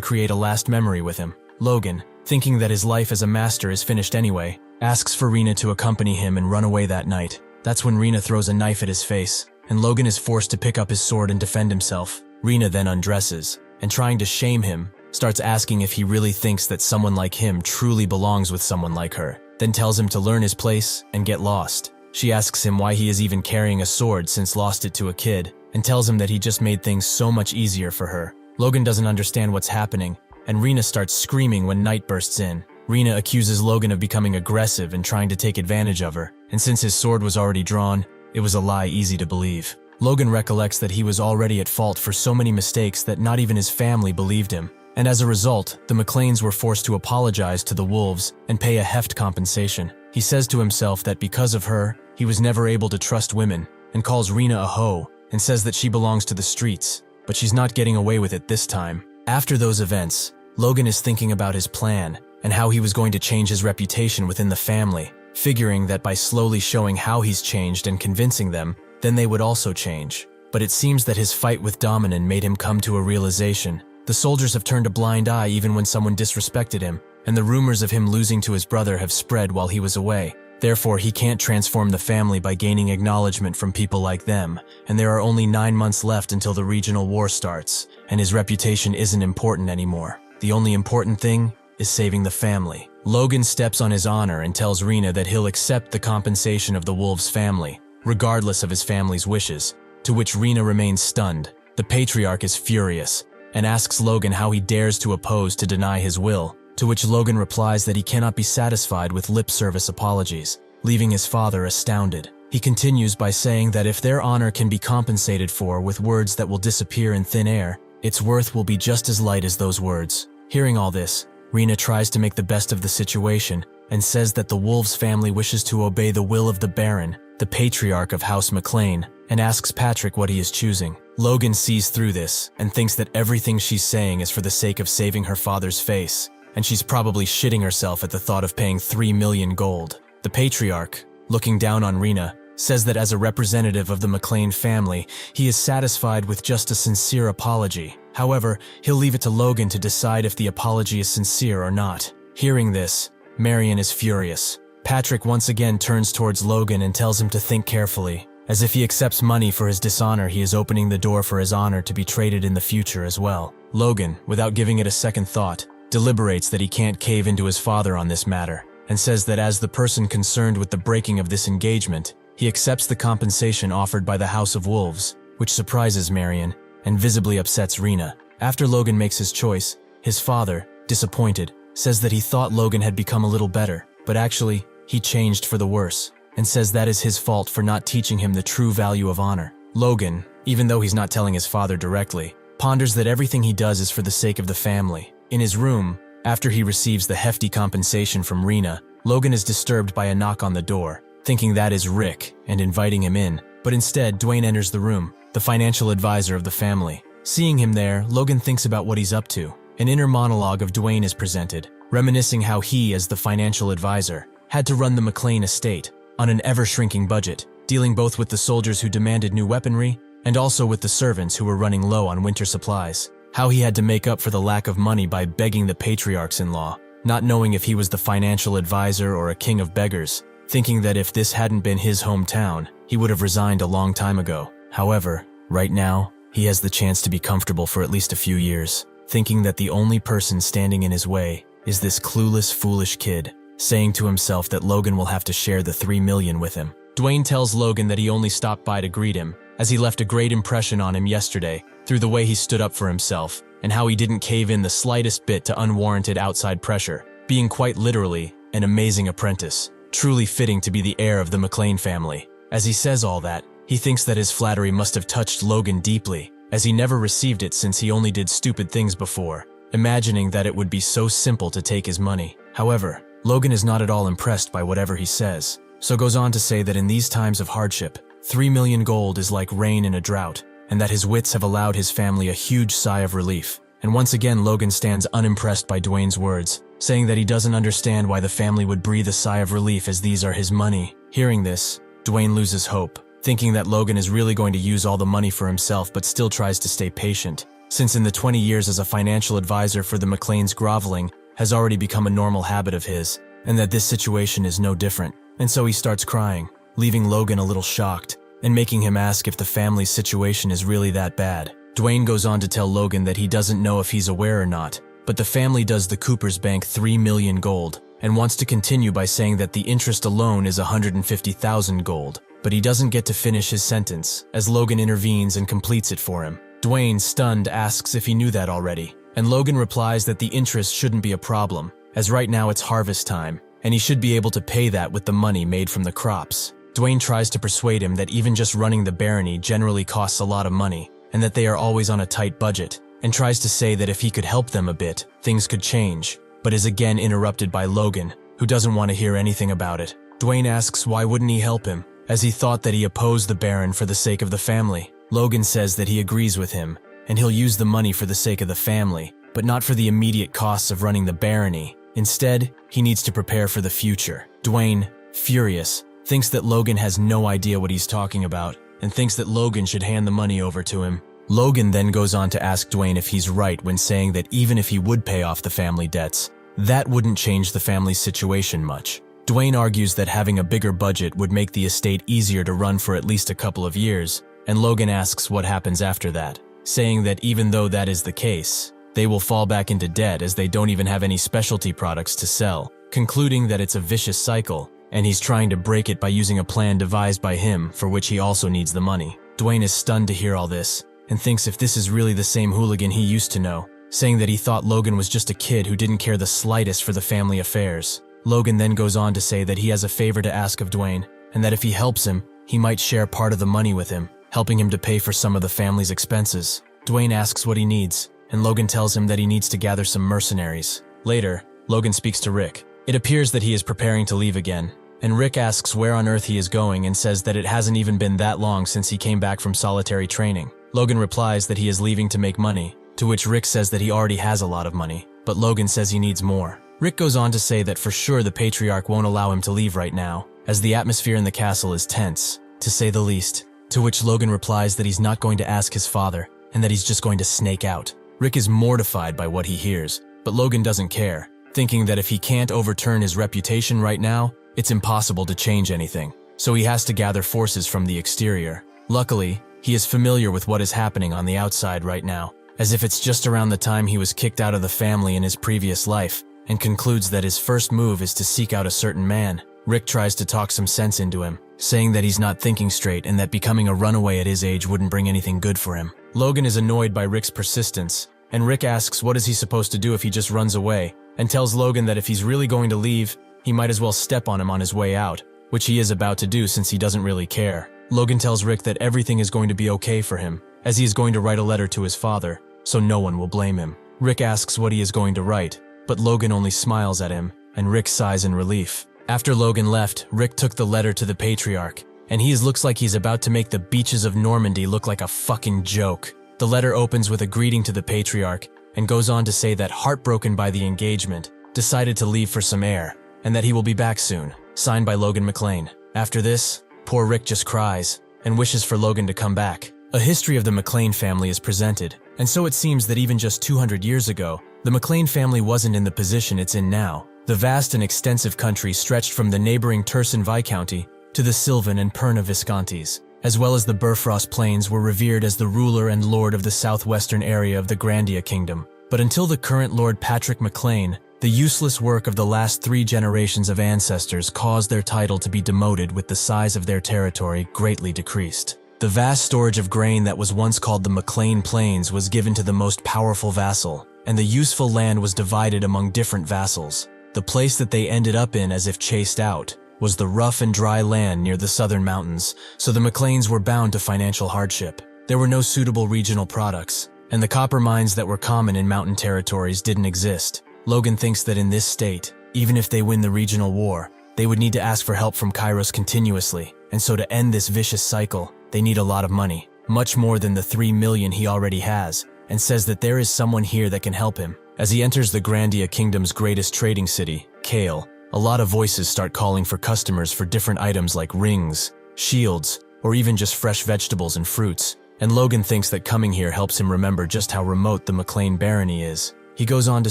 create a last memory with him. Logan, thinking that his life as a master is finished anyway, asks for Rena to accompany him and run away that night. That's when Rena throws a knife at his face, and Logan is forced to pick up his sword and defend himself. Rena then undresses, and trying to shame him, starts asking if he really thinks that someone like him truly belongs with someone like her, then tells him to learn his place and get lost. She asks him why he is even carrying a sword since lost it to a kid, and tells him that he just made things so much easier for her. Logan doesn't understand what's happening, and Rena starts screaming when night bursts in. Rena accuses Logan of becoming aggressive and trying to take advantage of her, and since his sword was already drawn, it was a lie easy to believe. Logan recollects that he was already at fault for so many mistakes that not even his family believed him, and as a result, the McLains were forced to apologize to the wolves and pay a heft compensation. He says to himself that because of her, he was never able to trust women, and calls Rena a hoe, and says that she belongs to the streets, but she's not getting away with it this time. After those events, Logan is thinking about his plan, and how he was going to change his reputation within the family, figuring that by slowly showing how he's changed and convincing them, then they would also change. But it seems that his fight with Dominan made him come to a realization. The soldiers have turned a blind eye even when someone disrespected him, and the rumors of him losing to his brother have spread while he was away. Therefore, he can't transform the family by gaining acknowledgement from people like them, and there are only 9 months left until the regional war starts, and his reputation isn't important anymore. The only important thing is saving the family. Logan steps on his honor and tells Rena that he'll accept the compensation of the wolves' family, regardless of his family's wishes, to which Rena remains stunned. The patriarch is furious, and asks Logan how he dares to oppose to deny his will, to which Logan replies that he cannot be satisfied with lip service apologies, leaving his father astounded. He continues by saying that if their honor can be compensated for with words that will disappear in thin air, its worth will be just as light as those words. Hearing all this, Rena tries to make the best of the situation and says that the wolves family wishes to obey the will of the Baron, the patriarch of House McLain, and asks Patrick what he is choosing. Logan sees through this and thinks that everything she's saying is for the sake of saving her father's face, and she's probably shitting herself at the thought of paying 3 million gold. The patriarch, looking down on Rena, says that as a representative of the McLain family, he is satisfied with just a sincere apology. However, he'll leave it to Logan to decide if the apology is sincere or not. Hearing this, Marion is furious. Patrick once again turns towards Logan and tells him to think carefully. As if he accepts money for his dishonor, he is opening the door for his honor to be traded in the future as well. Logan, without giving it a second thought, deliberates that he can't cave into his father on this matter, and says that as the person concerned with the breaking of this engagement, he accepts the compensation offered by the House of Wolves, which surprises Marion and visibly upsets Rena. After Logan makes his choice, his father, disappointed, says that he thought Logan had become a little better, but actually, he changed for the worse, and says that is his fault for not teaching him the true value of honor. Logan, even though he's not telling his father directly, ponders that everything he does is for the sake of the family. In his room, after he receives the hefty compensation from Rena, Logan is disturbed by a knock on the door, thinking that is Rick and inviting him in, but instead Dwayne enters the room, the financial advisor of the family. Seeing him there, Logan thinks about what he's up to. An inner monologue of Dwayne is presented, reminiscing how he, as the financial advisor, had to run the McLain estate on an ever-shrinking budget, dealing both with the soldiers who demanded new weaponry and also with the servants who were running low on winter supplies. How he had to make up for the lack of money by begging the patriarchs-in-law, not knowing if he was the financial advisor or a king of beggars, thinking that if this hadn't been his hometown, he would have resigned a long time ago. However, right now, he has the chance to be comfortable for at least a few years, thinking that the only person standing in his way is this clueless, foolish kid, saying to himself that Logan will have to share the 3 million with him. Dwayne tells Logan that he only stopped by to greet him, as he left a great impression on him yesterday through the way he stood up for himself, and how he didn't cave in the slightest bit to unwarranted outside pressure, being quite literally an amazing apprentice, truly fitting to be the heir of the McLain family. As he says all that, he thinks that his flattery must have touched Logan deeply, as he never received it since he only did stupid things before, imagining that it would be so simple to take his money. However, Logan is not at all impressed by whatever he says, so goes on to say that in these times of hardship, 3 million gold is like rain in a drought, and that his wits have allowed his family a huge sigh of relief. And once again Logan stands unimpressed by Dwayne's words, saying that he doesn't understand why the family would breathe a sigh of relief as these are his money. Hearing this, Dwayne loses hope, thinking that Logan is really going to use all the money for himself but still tries to stay patient, since in the 20 years as a financial advisor for the McLains, groveling has already become a normal habit of his, and that this situation is no different. And so he starts crying, leaving Logan a little shocked, and making him ask if the family's situation is really that bad. Dwayne goes on to tell Logan that he doesn't know if he's aware or not, but the family does the Coopers Bank 3 million gold, and wants to continue by saying that the interest alone is 150,000 gold, but he doesn't get to finish his sentence, as Logan intervenes and completes it for him. Dwayne, stunned, asks if he knew that already, and Logan replies that the interest shouldn't be a problem, as right now it's harvest time, and he should be able to pay that with the money made from the crops. Dwayne tries to persuade him that even just running the barony generally costs a lot of money, and that they are always on a tight budget, and tries to say that if he could help them a bit, things could change, but is again interrupted by Logan, who doesn't want to hear anything about it. Dwayne asks why wouldn't he help him, as he thought that he opposed the Baron for the sake of the family. Logan says that he agrees with him, and he'll use the money for the sake of the family, but not for the immediate costs of running the barony. Instead, he needs to prepare for the future. Dwayne, furious, thinks that Logan has no idea what he's talking about, and thinks that Logan should hand the money over to him. Logan then goes on to ask Dwayne if he's right when saying that even if he would pay off the family debts, that wouldn't change the family's situation much. Dwayne argues that having a bigger budget would make the estate easier to run for at least a couple of years, and Logan asks what happens after that, saying that even though that is the case, they will fall back into debt as they don't even have any specialty products to sell, concluding that it's a vicious cycle, and he's trying to break it by using a plan devised by him for which he also needs the money. Dwayne is stunned to hear all this, and thinks if this is really the same hooligan he used to know, saying that he thought Logan was just a kid who didn't care the slightest for the family affairs. Logan then goes on to say that he has a favor to ask of Dwayne, and that if he helps him, he might share part of the money with him, helping him to pay for some of the family's expenses. Dwayne asks what he needs, and Logan tells him that he needs to gather some mercenaries. Later, Logan speaks to Rick. It appears that he is preparing to leave again, and Rick asks where on earth he is going and says that it hasn't even been that long since he came back from solitary training. Logan replies that he is leaving to make money, to which Rick says that he already has a lot of money, but Logan says he needs more. Rick goes on to say that for sure the Patriarch won't allow him to leave right now, as the atmosphere in the castle is tense, to say the least, to which Logan replies that he's not going to ask his father, and that he's just going to snake out. Rick is mortified by what he hears, but Logan doesn't care, thinking that if he can't overturn his reputation right now, it's impossible to change anything, so he has to gather forces from the exterior. Luckily, he is familiar with what is happening on the outside right now, as if it's just around the time he was kicked out of the family in his previous life, and concludes that his first move is to seek out a certain man. Rick tries to talk some sense into him, saying that he's not thinking straight and that becoming a runaway at his age wouldn't bring anything good for him. Logan is annoyed by Rick's persistence, and Rick asks what is he supposed to do if he just runs away, and tells Logan that if he's really going to leave, he might as well step on him on his way out, which he is about to do since he doesn't really care. Logan tells Rick that everything is going to be okay for him, as he is going to write a letter to his father, so no one will blame him. Rick asks what he is going to write, but Logan only smiles at him, and Rick sighs in relief. After Logan left, Rick took the letter to the Patriarch, and he looks like he's about to make the beaches of Normandy look like a fucking joke. The letter opens with a greeting to the Patriarch, and goes on to say that heartbroken by the engagement, decided to leave for some air, and that he will be back soon, signed by Logan McLain. After this, poor Rick just cries, and wishes for Logan to come back. A history of the McLain family is presented, and so it seems that even just 200 years ago, the McLain family wasn't in the position it's in now. The vast and extensive country stretched from the neighboring Turson Viscounty to the Sylvan and Perna Viscontis, as well as the Bifrost Plains were revered as the ruler and lord of the southwestern area of the Grandia Kingdom. But until the current Lord Patrick McLain, the useless work of the last 3 generations of ancestors caused their title to be demoted with the size of their territory greatly decreased. The vast storage of grain that was once called the McLain Plains was given to the most powerful vassal, and the useful land was divided among different vassals. The place that they ended up in as if chased out was the rough and dry land near the southern mountains, so the McLains were bound to financial hardship. There were no suitable regional products, and the copper mines that were common in mountain territories didn't exist. Logan thinks that in this state, even if they win the regional war, they would need to ask for help from Kairos continuously, and so to end this vicious cycle, they need a lot of money, much more than the 3 million he already has, and says that there is someone here that can help him. As he enters the Grandia Kingdom's greatest trading city, Kale, a lot of voices start calling for customers for different items like rings, shields, or even just fresh vegetables and fruits. And Logan thinks that coming here helps him remember just how remote the McLain barony is. He goes on to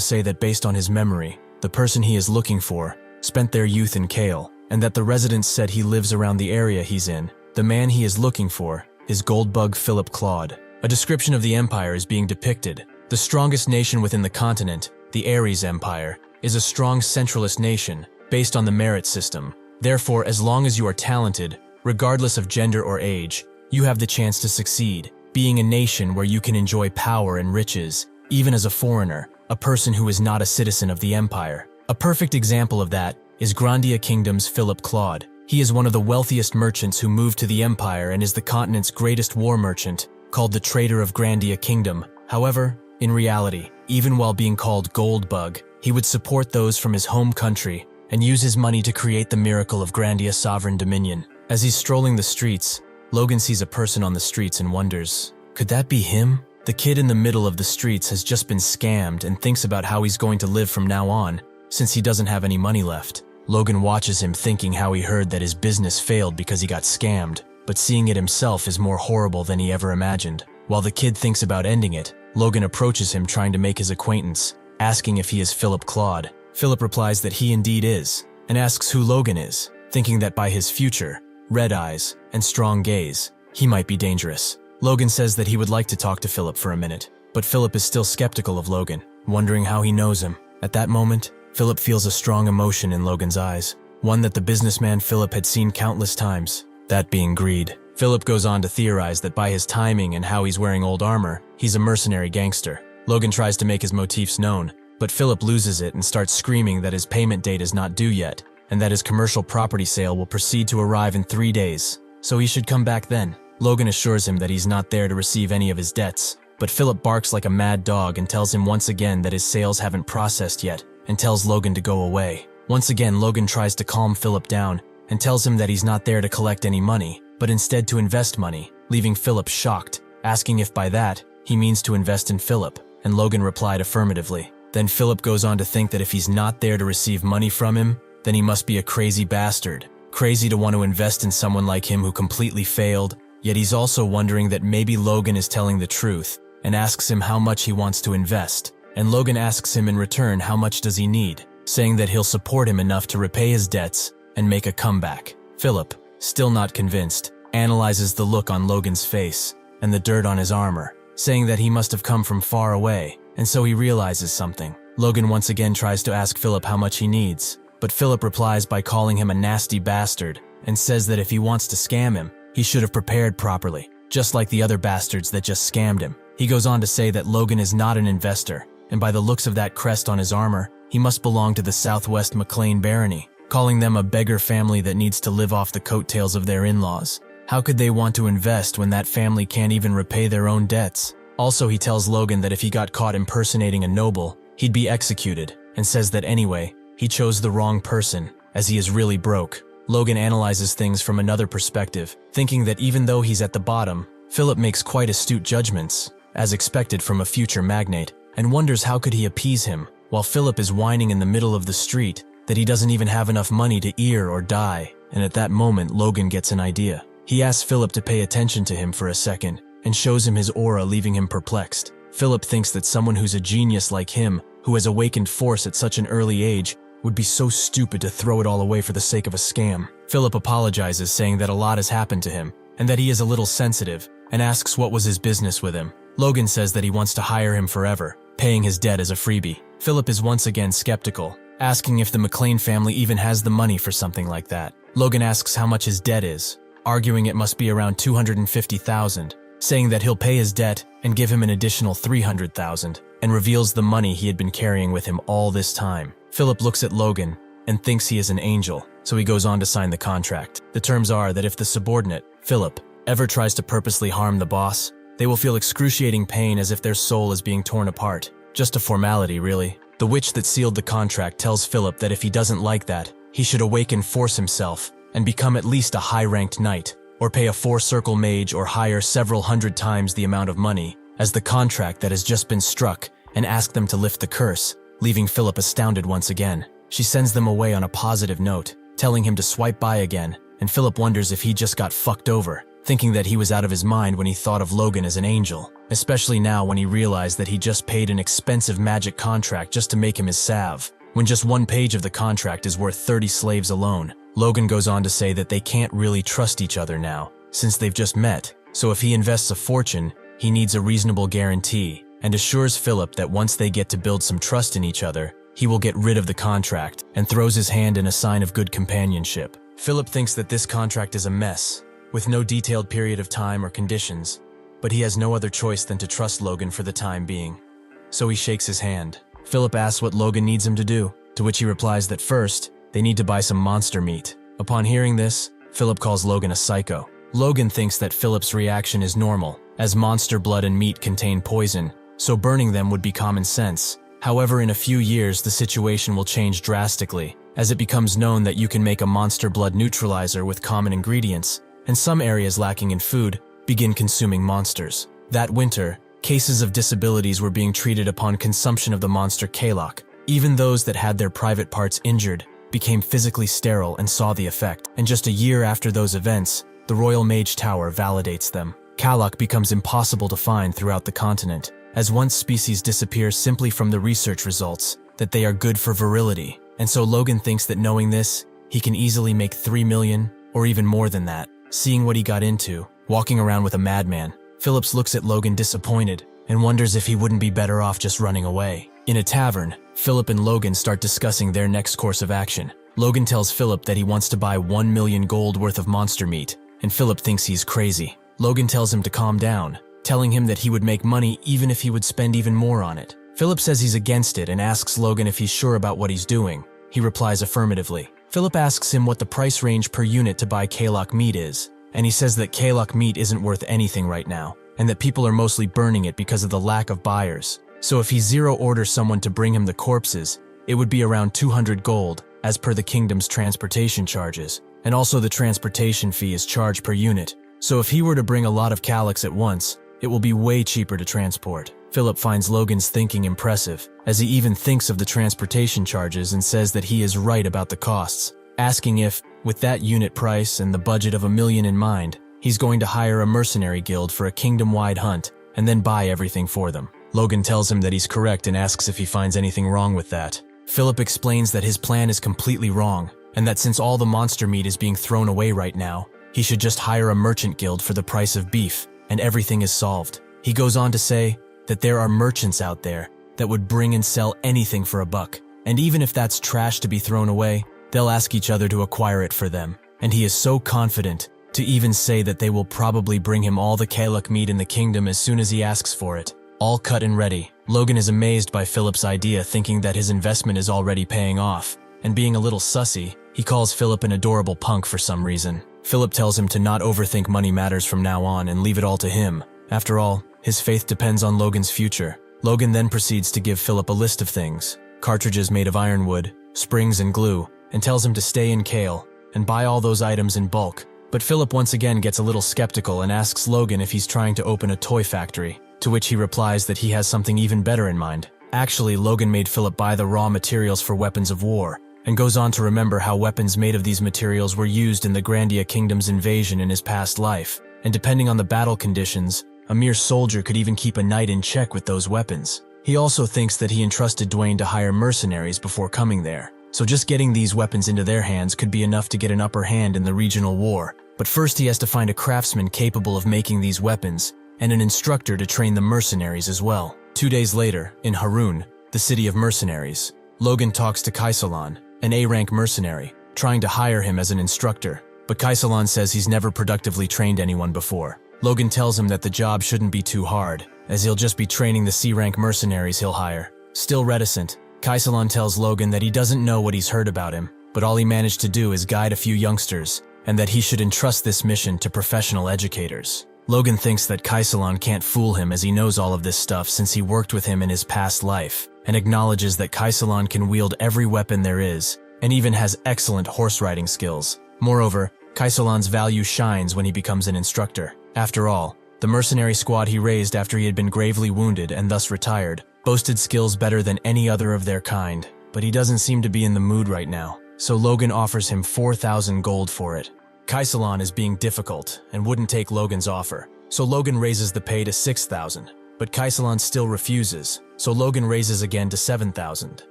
say that based on his memory, the person he is looking for spent their youth in Kale, and that the residents said he lives around the area he's in. The man he is looking for is Goldbug Philip Claude. A description of the Empire is being depicted. The strongest nation within the continent, the Ares Empire, is a strong centralist nation based on the merit system. Therefore, as long as you are talented, regardless of gender or age, you have the chance to succeed, being a nation where you can enjoy power and riches, even as a foreigner, a person who is not a citizen of the Empire. A perfect example of that is Grandia Kingdom's Philip Claude. He is one of the wealthiest merchants who moved to the Empire and is the continent's greatest war merchant, called the Trader of Grandia Kingdom. However, in reality, even while being called Goldbug, he would support those from his home country and use his money to create the miracle of Grandia sovereign dominion. As he's strolling the streets, Logan sees a person on the streets and wonders, could that be him? The kid in the middle of the streets has just been scammed and thinks about how he's going to live from now on, since he doesn't have any money left. Logan watches him thinking how he heard that his business failed because he got scammed, but seeing it himself is more horrible than he ever imagined. While the kid thinks about ending it, Logan approaches him trying to make his acquaintance, asking if he is Philip Claude. Philip replies that he indeed is, and asks who Logan is, thinking that by his future, red eyes, and strong gaze, he might be dangerous. Logan says that he would like to talk to Philip for a minute, but Philip is still skeptical of Logan, wondering how he knows him. At that moment, Philip feels a strong emotion in Logan's eyes, one that the businessman Philip had seen countless times, that being greed. Philip goes on to theorize that by his timing and how he's wearing old armor, he's a mercenary gangster. Logan tries to make his motifs known, but Philip loses it and starts screaming that his payment date is not due yet, and that his commercial property sale will proceed to arrive in 3 days, so he should come back then. Logan assures him that he's not there to receive any of his debts, but Philip barks like a mad dog and tells him once again that his sales haven't processed yet, and tells Logan to go away. Once again, Logan tries to calm Philip down and tells him that he's not there to collect any money, but instead to invest money, leaving Philip shocked, asking if by that, he means to invest in Philip, and Logan replied affirmatively. Then Philip goes on to think that if he's not there to receive money from him, then he must be a crazy bastard, crazy to want to invest in someone like him who completely failed, yet he's also wondering that maybe Logan is telling the truth, and asks him how much he wants to invest, and Logan asks him in return how much does he need, saying that he'll support him enough to repay his debts and make a comeback. Philip, still not convinced, analyzes the look on Logan's face and the dirt on his armor, saying that he must have come from far away, and so he realizes something. Logan once again tries to ask Philip how much he needs, but Philip replies by calling him a nasty bastard and says that if he wants to scam him, he should have prepared properly, just like the other bastards that just scammed him. He goes on to say that Logan is not an investor, and by the looks of that crest on his armor, he must belong to the Southwest McLain barony, calling them a beggar family that needs to live off the coattails of their in-laws. How could they want to invest when that family can't even repay their own debts? Also, he tells Logan that if he got caught impersonating a noble, he'd be executed, and says that anyway, he chose the wrong person, as he is really broke. Logan analyzes things from another perspective, thinking that even though he's at the bottom, Philip makes quite astute judgments, as expected from a future magnate, and wonders how could he appease him, while Philip is whining in the middle of the street that he doesn't even have enough money to eat or die, and at that moment Logan gets an idea. He asks Philip to pay attention to him for a second, and shows him his aura, leaving him perplexed. Philip thinks that someone who's a genius like him, who has awakened force at such an early age, would be so stupid to throw it all away for the sake of a scam. Philip apologizes, saying that a lot has happened to him, and that he is a little sensitive, and asks what was his business with him. Logan says that he wants to hire him forever, paying his debt as a freebie. Philip is once again skeptical, asking if the McLain family even has the money for something like that. Logan asks how much his debt is, arguing it must be around $250,000, saying that he'll pay his debt and give him an additional $300,000, and reveals the money he had been carrying with him all this time. Philip looks at Logan and thinks he is an angel, so he goes on to sign the contract. The terms are that if the subordinate, Philip, ever tries to purposely harm the boss, they will feel excruciating pain as if their soul is being torn apart. Just a formality, really. The witch that sealed the contract tells Philip that if he doesn't like that, he should awaken force himself and become at least a high-ranked knight, or pay a 4-circle mage or hire several hundred times the amount of money as the contract that has just been struck, and ask them to lift the curse, leaving Philip astounded once again. She sends them away on a positive note, telling him to swipe by again, and Philip wonders if he just got fucked over, thinking that he was out of his mind when he thought of Logan as an angel, especially now when he realized that he just paid an expensive magic contract just to make him his salve, when just one page of the contract is worth 30 slaves alone. Logan goes on to say that they can't really trust each other now, since they've just met, so if he invests a fortune, he needs a reasonable guarantee, and assures Philip that once they get to build some trust in each other, he will get rid of the contract, and throws his hand in a sign of good companionship. Philip thinks that this contract is a mess, with no detailed period of time or conditions, but he has no other choice than to trust Logan for the time being. So he shakes his hand. Philip asks what Logan needs him to do, to which he replies that first, they need to buy some monster meat. Upon hearing this, Philip calls Logan a psycho. Logan thinks that Philip's reaction is normal, as monster blood and meat contain poison, so burning them would be common sense. However, in a few years, the situation will change drastically, as it becomes known that you can make a monster blood neutralizer with common ingredients, and some areas lacking in food begin consuming monsters. That winter, cases of disabilities were being treated upon consumption of the monster Kalok. Even those that had their private parts injured became physically sterile and saw the effect, and just a year after those events, the Royal Mage Tower validates them. Kalok becomes impossible to find throughout the continent, as once species disappear simply from the research results that they are good for virility, and so Logan thinks that knowing this, he can easily make 3 million, or even more than that. Seeing what he got into, walking around with a madman, Phillips looks at Logan disappointed and wonders if he wouldn't be better off just running away. In a tavern, Philip and Logan start discussing their next course of action. Logan tells Philip that he wants to buy 1 million gold worth of monster meat, and Philip thinks he's crazy. Logan tells him to calm down, telling him that he would make money even if he would spend even more on it. Philip says he's against it and asks Logan if he's sure about what he's doing. He replies affirmatively. Philip asks him what the price range per unit to buy Kalok meat is, and he says that Kalok meat isn't worth anything right now, and that people are mostly burning it because of the lack of buyers. So if he zero orders someone to bring him the corpses, it would be around 200 gold, as per the kingdom's transportation charges, and also the transportation fee is charged per unit. So if he were to bring a lot of Kaloks at once, it will be way cheaper to transport. Philip finds Logan's thinking impressive, as he even thinks of the transportation charges and says that he is right about the costs, asking if, with that unit price and the budget of 1 million in mind, he's going to hire a mercenary guild for a kingdom-wide hunt and then buy everything for them. Logan tells him that he's correct and asks if he finds anything wrong with that. Philip explains that his plan is completely wrong, and that since all the monster meat is being thrown away right now, he should just hire a merchant guild for the price of beef, and everything is solved. He goes on to say that there are merchants out there that would bring and sell anything for $1, and even if that's trash to be thrown away, they'll ask each other to acquire it for them, and he is so confident to even say that they will probably bring him all the Kalok meat in the kingdom as soon as he asks for it, all cut and ready. Logan is amazed by Philip's idea, thinking that his investment is already paying off, and being a little sussy, he calls Philip an adorable punk for some reason. Philip tells him to not overthink money matters from now on and leave it all to him. After all, his faith depends on Logan's future. Logan then proceeds to give Philip a list of things, cartridges made of ironwood, springs and glue, and tells him to stay in Kale and buy all those items in bulk. But Philip once again gets a little skeptical and asks Logan if he's trying to open a toy factory, to which he replies that he has something even better in mind. Actually, Logan made Philip buy the raw materials for weapons of war, and goes on to remember how weapons made of these materials were used in the Grandia Kingdom's invasion in his past life, and depending on the battle conditions, a mere soldier could even keep a knight in check with those weapons. He also thinks that he entrusted Dwayne to hire mercenaries before coming there, so just getting these weapons into their hands could be enough to get an upper hand in the regional war. But first he has to find a craftsman capable of making these weapons, and an instructor to train the mercenaries as well. 2 days later, in Harun, the city of mercenaries, Logan talks to Kaisalan, an A-rank mercenary, trying to hire him as an instructor, but Kaisalan says he's never productively trained anyone before. Logan tells him that the job shouldn't be too hard, as he'll just be training the C-rank mercenaries he'll hire. Still reticent, Kaisalan tells Logan that he doesn't know what he's heard about him, but all he managed to do is guide a few youngsters, and that he should entrust this mission to professional educators. Logan thinks that Kaisalan can't fool him as he knows all of this stuff since he worked with him in his past life, and acknowledges that Kaisalan can wield every weapon there is, and even has excellent horse riding skills. Moreover, Kaisalan's value shines when he becomes an instructor. After all, the mercenary squad he raised after he had been gravely wounded and thus retired boasted skills better than any other of their kind, but he doesn't seem to be in the mood right now, so Logan offers him 4,000 gold for it. Kaisalon is being difficult and wouldn't take Logan's offer, so Logan raises the pay to 6,000. But Kaisalon still refuses, so Logan raises again to 7,000.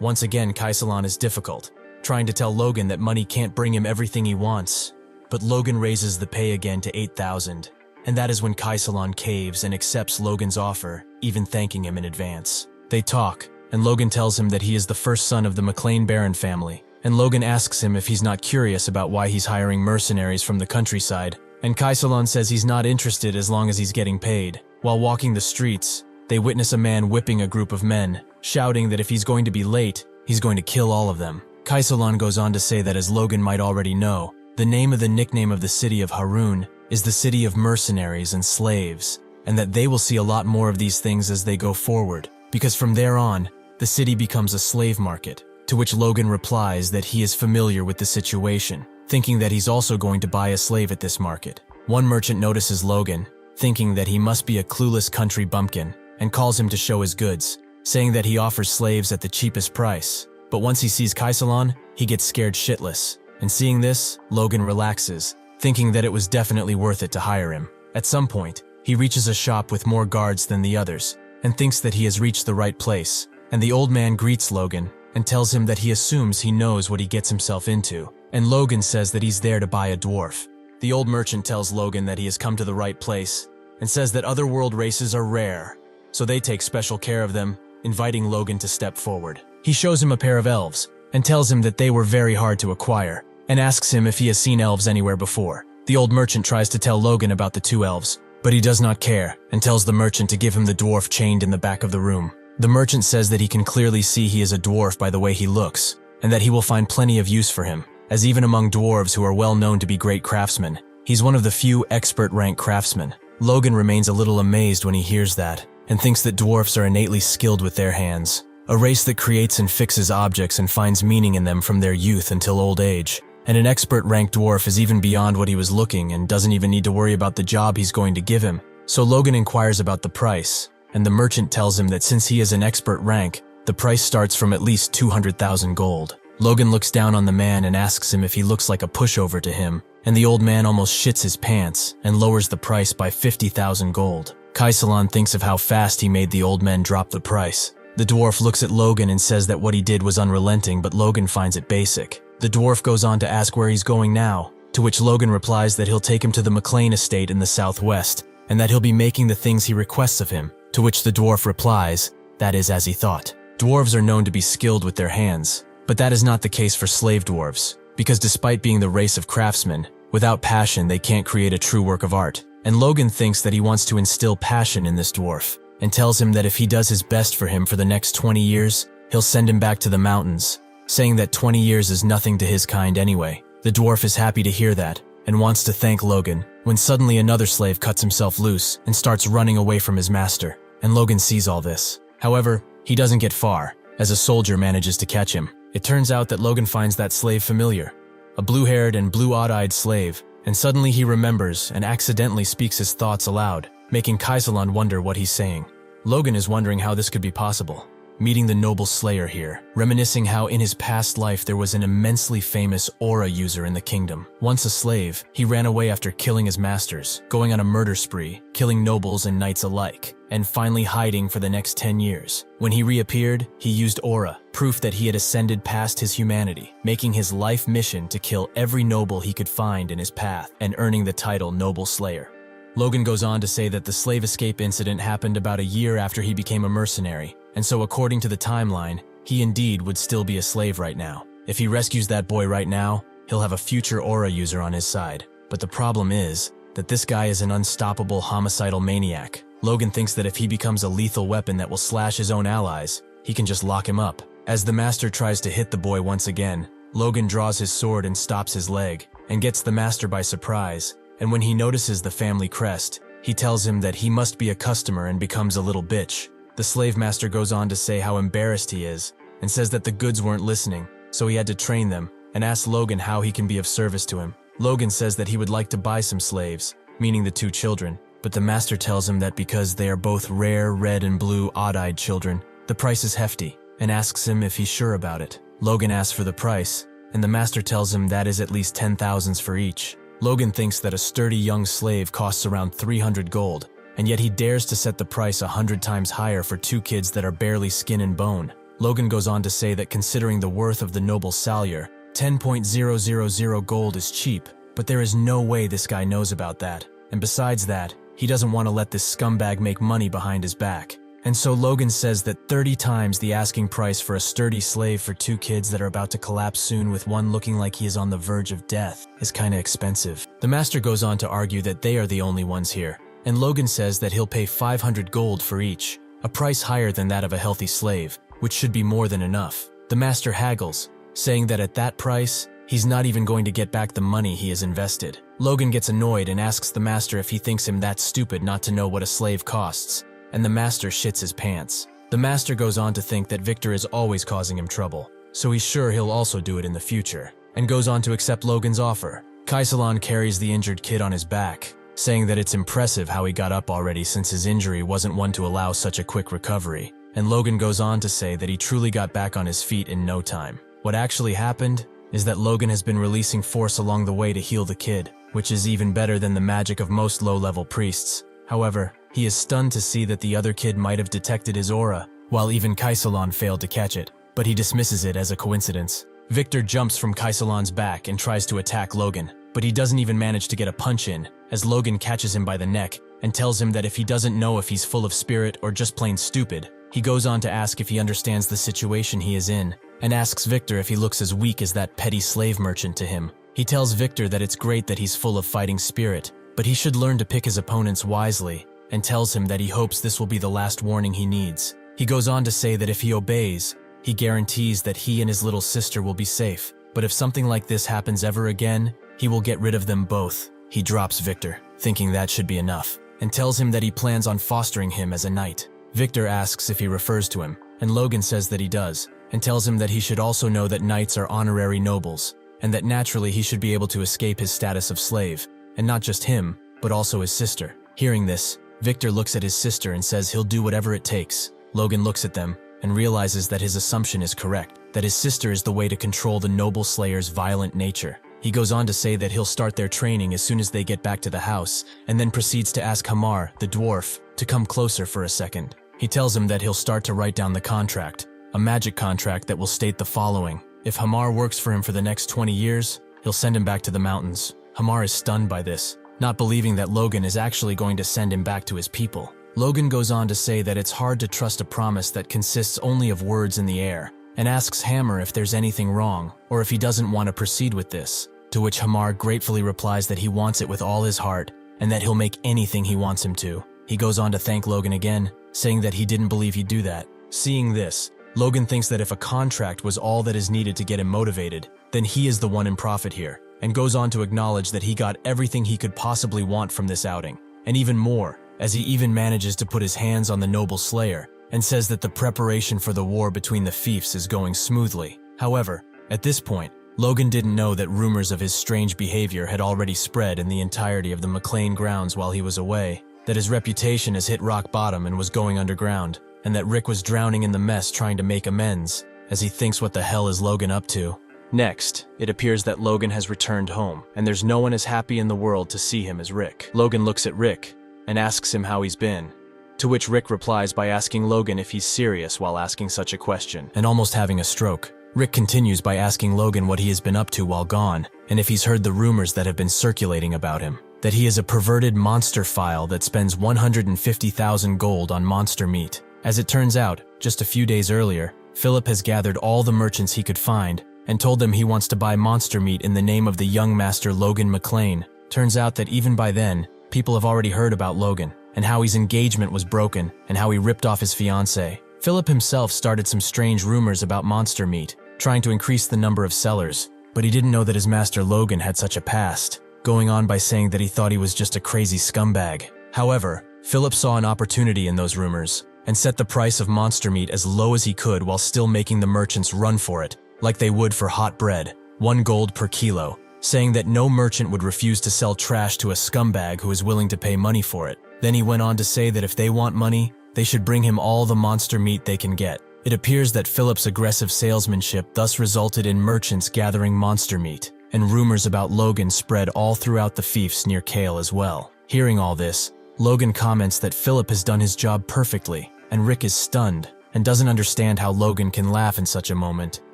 Once again, Kaisalon is difficult, trying to tell Logan that money can't bring him everything he wants. But Logan raises the pay again to 8,000, and that is when Kaisalon caves and accepts Logan's offer, even thanking him in advance. They talk, and Logan tells him that he is the first son of the McLain Baron family, and Logan asks him if he's not curious about why he's hiring mercenaries from the countryside, and Kaisalon says he's not interested as long as he's getting paid. While walking the streets, they witness a man whipping a group of men, shouting that if he's going to be late, he's going to kill all of them. Kaisalon goes on to say that, as Logan might already know, the name of the nickname of the city of Harun is the city of mercenaries and slaves, and that they will see a lot more of these things as they go forward, because from there on, the city becomes a slave market, to which Logan replies that he is familiar with the situation, thinking that he's also going to buy a slave at this market. One merchant notices Logan, thinking that he must be a clueless country bumpkin, and calls him to show his goods, saying that he offers slaves at the cheapest price. But once he sees Kaisalon, he gets scared shitless, and seeing this, Logan relaxes, thinking that it was definitely worth it to hire him. At some point, he reaches a shop with more guards than the others, and thinks that he has reached the right place, and the old man greets Logan, and tells him that he assumes he knows what he gets himself into, and Logan says that he's there to buy a dwarf. The old merchant tells Logan that he has come to the right place, and says that other world races are rare, so they take special care of them, inviting Logan to step forward. He shows him a pair of elves, and tells him that they were very hard to acquire, and asks him if he has seen elves anywhere before. The old merchant tries to tell Logan about the two elves, but he does not care, and tells the merchant to give him the dwarf chained in the back of the room. The merchant says that he can clearly see he is a dwarf by the way he looks, and that he will find plenty of use for him, as even among dwarves who are well known to be great craftsmen, he's one of the few expert-rank craftsmen. Logan remains a little amazed when he hears that, and thinks that dwarfs are innately skilled with their hands, a race that creates and fixes objects and finds meaning in them from their youth until old age. And an expert-rank dwarf is even beyond what he was looking and doesn't even need to worry about the job he's going to give him. So Logan inquires about the price, and the merchant tells him that since he is an expert rank, the price starts from at least 200,000 gold. Logan looks down on the man and asks him if he looks like a pushover to him, and the old man almost shits his pants and lowers the price by 50,000 gold. Kaisalon thinks of how fast he made the old man drop the price. The dwarf looks at Logan and says that what he did was unrelenting, but Logan finds it basic. The dwarf goes on to ask where he's going now, to which Logan replies that he'll take him to the McLain estate in the southwest, and that he'll be making the things he requests of him, to which the dwarf replies, that is as he thought. Dwarves are known to be skilled with their hands, but that is not the case for slave dwarves, because despite being the race of craftsmen, without passion they can't create a true work of art. And Logan thinks that he wants to instill passion in this dwarf, and tells him that if he does his best for him for the next 20 years, he'll send him back to the mountains, saying that 20 years is nothing to his kind anyway. The dwarf is happy to hear that, and wants to thank Logan, when suddenly another slave cuts himself loose and starts running away from his master, and Logan sees all this. However, he doesn't get far, as a soldier manages to catch him. It turns out that Logan finds that slave familiar, a blue-haired and blue-odd-eyed slave, and suddenly he remembers and accidentally speaks his thoughts aloud, making Kaisalon wonder what he's saying. Logan is wondering how this could be possible, meeting the noble slayer here, reminiscing how in his past life there was an immensely famous aura user in the kingdom. Once a slave, he ran away after killing his masters, going on a murder spree, killing nobles and knights alike, and finally hiding for the next 10 years. When he reappeared, he used aura, proof that he had ascended past his humanity, making his life mission to kill every noble he could find in his path and earning the title Noble Slayer. Logan goes on to say that the slave escape incident happened about a year after he became a mercenary, and so according to the timeline, he indeed would still be a slave right now. If he rescues that boy right now, he'll have a future aura user on his side. But the problem is that this guy is an unstoppable homicidal maniac. Logan thinks that if he becomes a lethal weapon that will slash his own allies, he can just lock him up. As the master tries to hit the boy once again, Logan draws his sword and stops his leg, and gets the master by surprise, and when he notices the family crest, he tells him that he must be a customer and becomes a little bitch. The slave master goes on to say how embarrassed he is, and says that the goods weren't listening, so he had to train them, and asks Logan how he can be of service to him. Logan says that he would like to buy some slaves, meaning the two children, but the master tells him that because they are both rare red and blue odd-eyed children, the price is hefty, and asks him if he's sure about it. Logan asks for the price, and the master tells him that is at least 10,000s for each. Logan thinks that a sturdy young slave costs around 300 gold, and yet he dares to set the price 100 times higher for 2 kids that are barely skin and bone. Logan goes on to say that considering the worth of the noble Salyer, 10,000 gold is cheap, but there is no way this guy knows about that. And besides that, he doesn't want to let this scumbag make money behind his back. And so Logan says that 30 times the asking price for a sturdy slave for 2 kids that are about to collapse soon with one looking like he is on the verge of death is kinda expensive. The master goes on to argue that they are the only ones here, and Logan says that he'll pay 500 gold for each, a price higher than that of a healthy slave, which should be more than enough. The master haggles, saying that at that price, he's not even going to get back the money he has invested. Logan gets annoyed and asks the master if he thinks him that stupid not to know what a slave costs, and the master shits his pants. The master goes on to think that Victor is always causing him trouble, so he's sure he'll also do it in the future, and goes on to accept Logan's offer. Kaisalon carries the injured kid on his back, saying that it's impressive how he got up already since his injury wasn't one to allow such a quick recovery, and Logan goes on to say that he truly got back on his feet in no time. What actually happened is that Logan has been releasing force along the way to heal the kid, which is even better than the magic of most low-level priests. However, he is stunned to see that the other kid might have detected his aura, while even Kaisalon failed to catch it, but he dismisses it as a coincidence. Victor jumps from Kaisalon's back and tries to attack Logan, but he doesn't even manage to get a punch in, as Logan catches him by the neck and tells him that if he doesn't know if he's full of spirit or just plain stupid, he goes on to ask if he understands the situation he is in, and asks Victor if he looks as weak as that petty slave merchant to him. He tells Victor that it's great that he's full of fighting spirit, but he should learn to pick his opponents wisely, and tells him that he hopes this will be the last warning he needs. He goes on to say that if he obeys, he guarantees that he and his little sister will be safe, but if something like this happens ever again, he will get rid of them both. He drops Victor, thinking that should be enough, and tells him that he plans on fostering him as a knight. Victor asks if he refers to him, and Logan says that he does, and tells him that he should also know that knights are honorary nobles, and that naturally he should be able to escape his status of slave, and not just him, but also his sister. Hearing this, Victor looks at his sister and says he'll do whatever it takes. Logan looks at them and realizes that his assumption is correct, that his sister is the way to control the noble slayer's violent nature. He goes on to say that he'll start their training as soon as they get back to the house, and then proceeds to ask Hamar, the dwarf, to come closer for a second. He tells him that he'll start to write down the contract, a magic contract that will state the following. If Hamar works for him for the next 20 years, he'll send him back to the mountains. Hamar is stunned by this, not believing that Logan is actually going to send him back to his people. Logan goes on to say that it's hard to trust a promise that consists only of words in the air, and asks Hammer if there's anything wrong, or if he doesn't want to proceed with this, to which Hamar gratefully replies that he wants it with all his heart, and that he'll make anything he wants him to. He goes on to thank Logan again, saying that he didn't believe he'd do that. Seeing this, Logan thinks that if a contract was all that is needed to get him motivated, then he is the one in profit here, and goes on to acknowledge that he got everything he could possibly want from this outing, and even more, as he even manages to put his hands on the noble slayer, and says that the preparation for the war between the fiefs is going smoothly. However, at this point, Logan didn't know that rumors of his strange behavior had already spread in the entirety of the McLain grounds while he was away, that his reputation has hit rock bottom and was going underground, and that Rick was drowning in the mess trying to make amends, as he thinks what the hell is Logan up to. Next, it appears that Logan has returned home, and there's no one as happy in the world to see him as Rick. Logan looks at Rick and asks him how he's been, to which Rick replies by asking Logan if he's serious while asking such a question, and almost having a stroke. Rick continues by asking Logan what he has been up to while gone, and if he's heard the rumors that have been circulating about him, that he is a perverted monster file that spends 150,000 gold on monster meat. As it turns out, just a few days earlier, Philip has gathered all the merchants he could find and told them he wants to buy monster meat in the name of the young master Logan McLain. Turns out that even by then, people have already heard about Logan, and how his engagement was broken, and how he ripped off his fiancée. Philip himself started some strange rumors about monster meat, trying to increase the number of sellers, but he didn't know that his master Logan had such a past, going on by saying that he thought he was just a crazy scumbag. However, Philip saw an opportunity in those rumors, and set the price of monster meat as low as he could while still making the merchants run for it, like they would for hot bread, 1 gold per kilo, saying that no merchant would refuse to sell trash to a scumbag who is willing to pay money for it. Then he went on to say that if they want money, they should bring him all the monster meat they can get. It appears that Philip's aggressive salesmanship thus resulted in merchants gathering monster meat, and rumors about Logan spread all throughout the fiefs near Kale as well. Hearing all this, Logan comments that Philip has done his job perfectly, and Rick is stunned and doesn't understand how Logan can laugh in such a moment,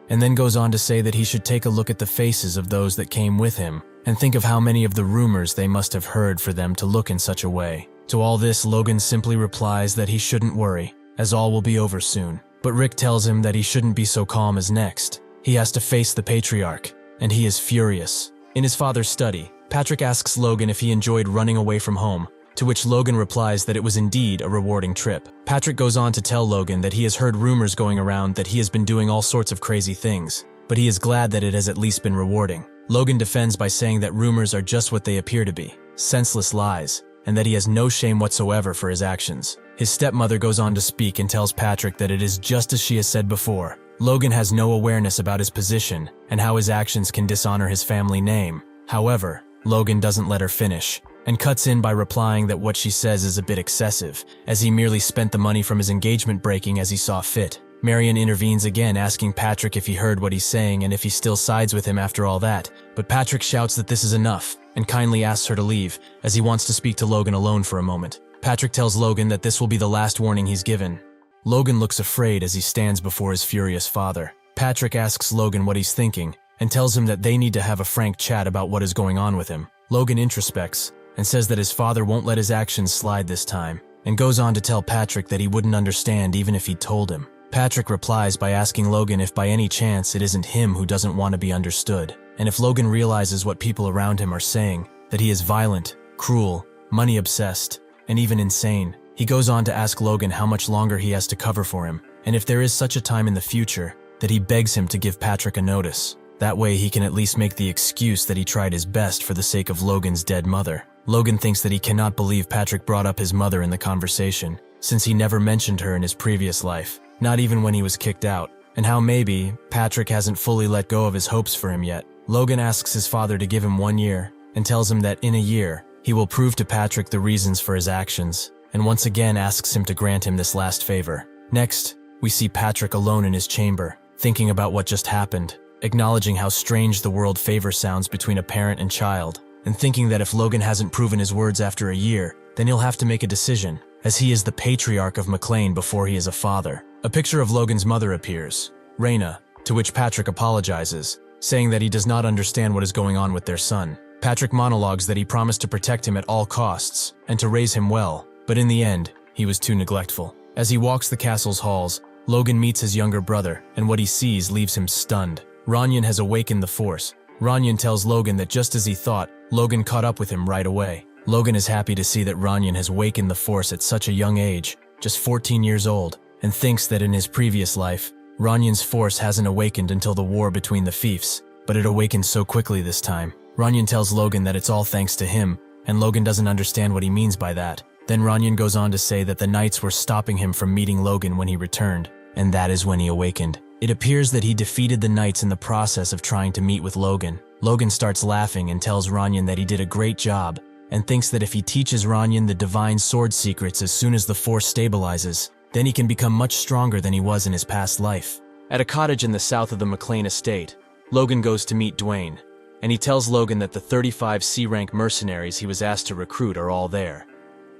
and then goes on to say that he should take a look at the faces of those that came with him and think of how many of the rumors they must have heard for them to look in such a way. To all this, Logan simply replies that he shouldn't worry, as all will be over soon. But Rick tells him that he shouldn't be so calm as next. He has to face the patriarch, and he is furious. In his father's study, Patrick asks Logan if he enjoyed running away from home, to which Logan replies that it was indeed a rewarding trip. Patrick goes on to tell Logan that he has heard rumors going around that he has been doing all sorts of crazy things, but he is glad that it has at least been rewarding. Logan defends by saying that rumors are just what they appear to be, senseless lies, and that he has no shame whatsoever for his actions. His stepmother goes on to speak and tells Patrick that it is just as she has said before. Logan has no awareness about his position and how his actions can dishonor his family name. However, Logan doesn't let her finish, and cuts in by replying that what she says is a bit excessive, as he merely spent the money from his engagement breaking as he saw fit. Marion intervenes again, asking Patrick if he heard what he's saying and if he still sides with him after all that, but Patrick shouts that this is enough, and kindly asks her to leave, as he wants to speak to Logan alone for a moment. Patrick tells Logan that this will be the last warning he's given. Logan looks afraid as he stands before his furious father. Patrick asks Logan what he's thinking, and tells him that they need to have a frank chat about what is going on with him. Logan introspects, and says that his father won't let his actions slide this time, and goes on to tell Patrick that he wouldn't understand even if he'd told him. Patrick replies by asking Logan if by any chance it isn't him who doesn't want to be understood, and if Logan realizes what people around him are saying, that he is violent, cruel, money-obsessed, and even insane. He goes on to ask Logan how much longer he has to cover for him, and if there is such a time in the future, that he begs him to give Patrick a notice. That way he can at least make the excuse that he tried his best for the sake of Logan's dead mother. Logan thinks that he cannot believe Patrick brought up his mother in the conversation, since he never mentioned her in his previous life, not even when he was kicked out, and how maybe Patrick hasn't fully let go of his hopes for him yet. Logan asks his father to give him 1 year, and tells him that in a year, he will prove to Patrick the reasons for his actions, and once again asks him to grant him this last favor. Next, we see Patrick alone in his chamber, thinking about what just happened, acknowledging how strange the world favor sounds between a parent and child, and thinking that if Logan hasn't proven his words after a year, then he'll have to make a decision, as he is the patriarch of McLain before he is a father. A picture of Logan's mother appears, Raina, to which Patrick apologizes, saying that he does not understand what is going on with their son. Patrick monologues that he promised to protect him at all costs, and to raise him well, but in the end, he was too neglectful. As he walks the castle's halls, Logan meets his younger brother, and what he sees leaves him stunned. Ranyan has awakened the Force. Ranyan tells Logan that just as he thought, Logan caught up with him right away. Logan is happy to see that Ranyan has awakened the Force at such a young age, just 14 years old, and thinks that in his previous life, Ranyan's Force hasn't awakened until the war between the fiefs, but it awakened so quickly this time. Ranyan tells Logan that it's all thanks to him, and Logan doesn't understand what he means by that. Then Ranyan goes on to say that the knights were stopping him from meeting Logan when he returned, and that is when he awakened. It appears that he defeated the knights in the process of trying to meet with Logan. Logan starts laughing and tells Ranyan that he did a great job, and thinks that if he teaches Ranyan the divine sword secrets as soon as the Force stabilizes, then he can become much stronger than he was in his past life. At a cottage in the south of the McLain estate, Logan goes to meet Dwayne, and he tells Logan that the 35 C-rank mercenaries he was asked to recruit are all there.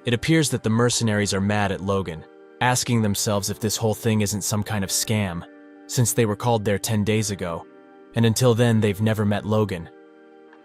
It appears that the mercenaries are mad at Logan, asking themselves if this whole thing isn't some kind of scam, since they were called there 10 days ago, and until then they've never met Logan.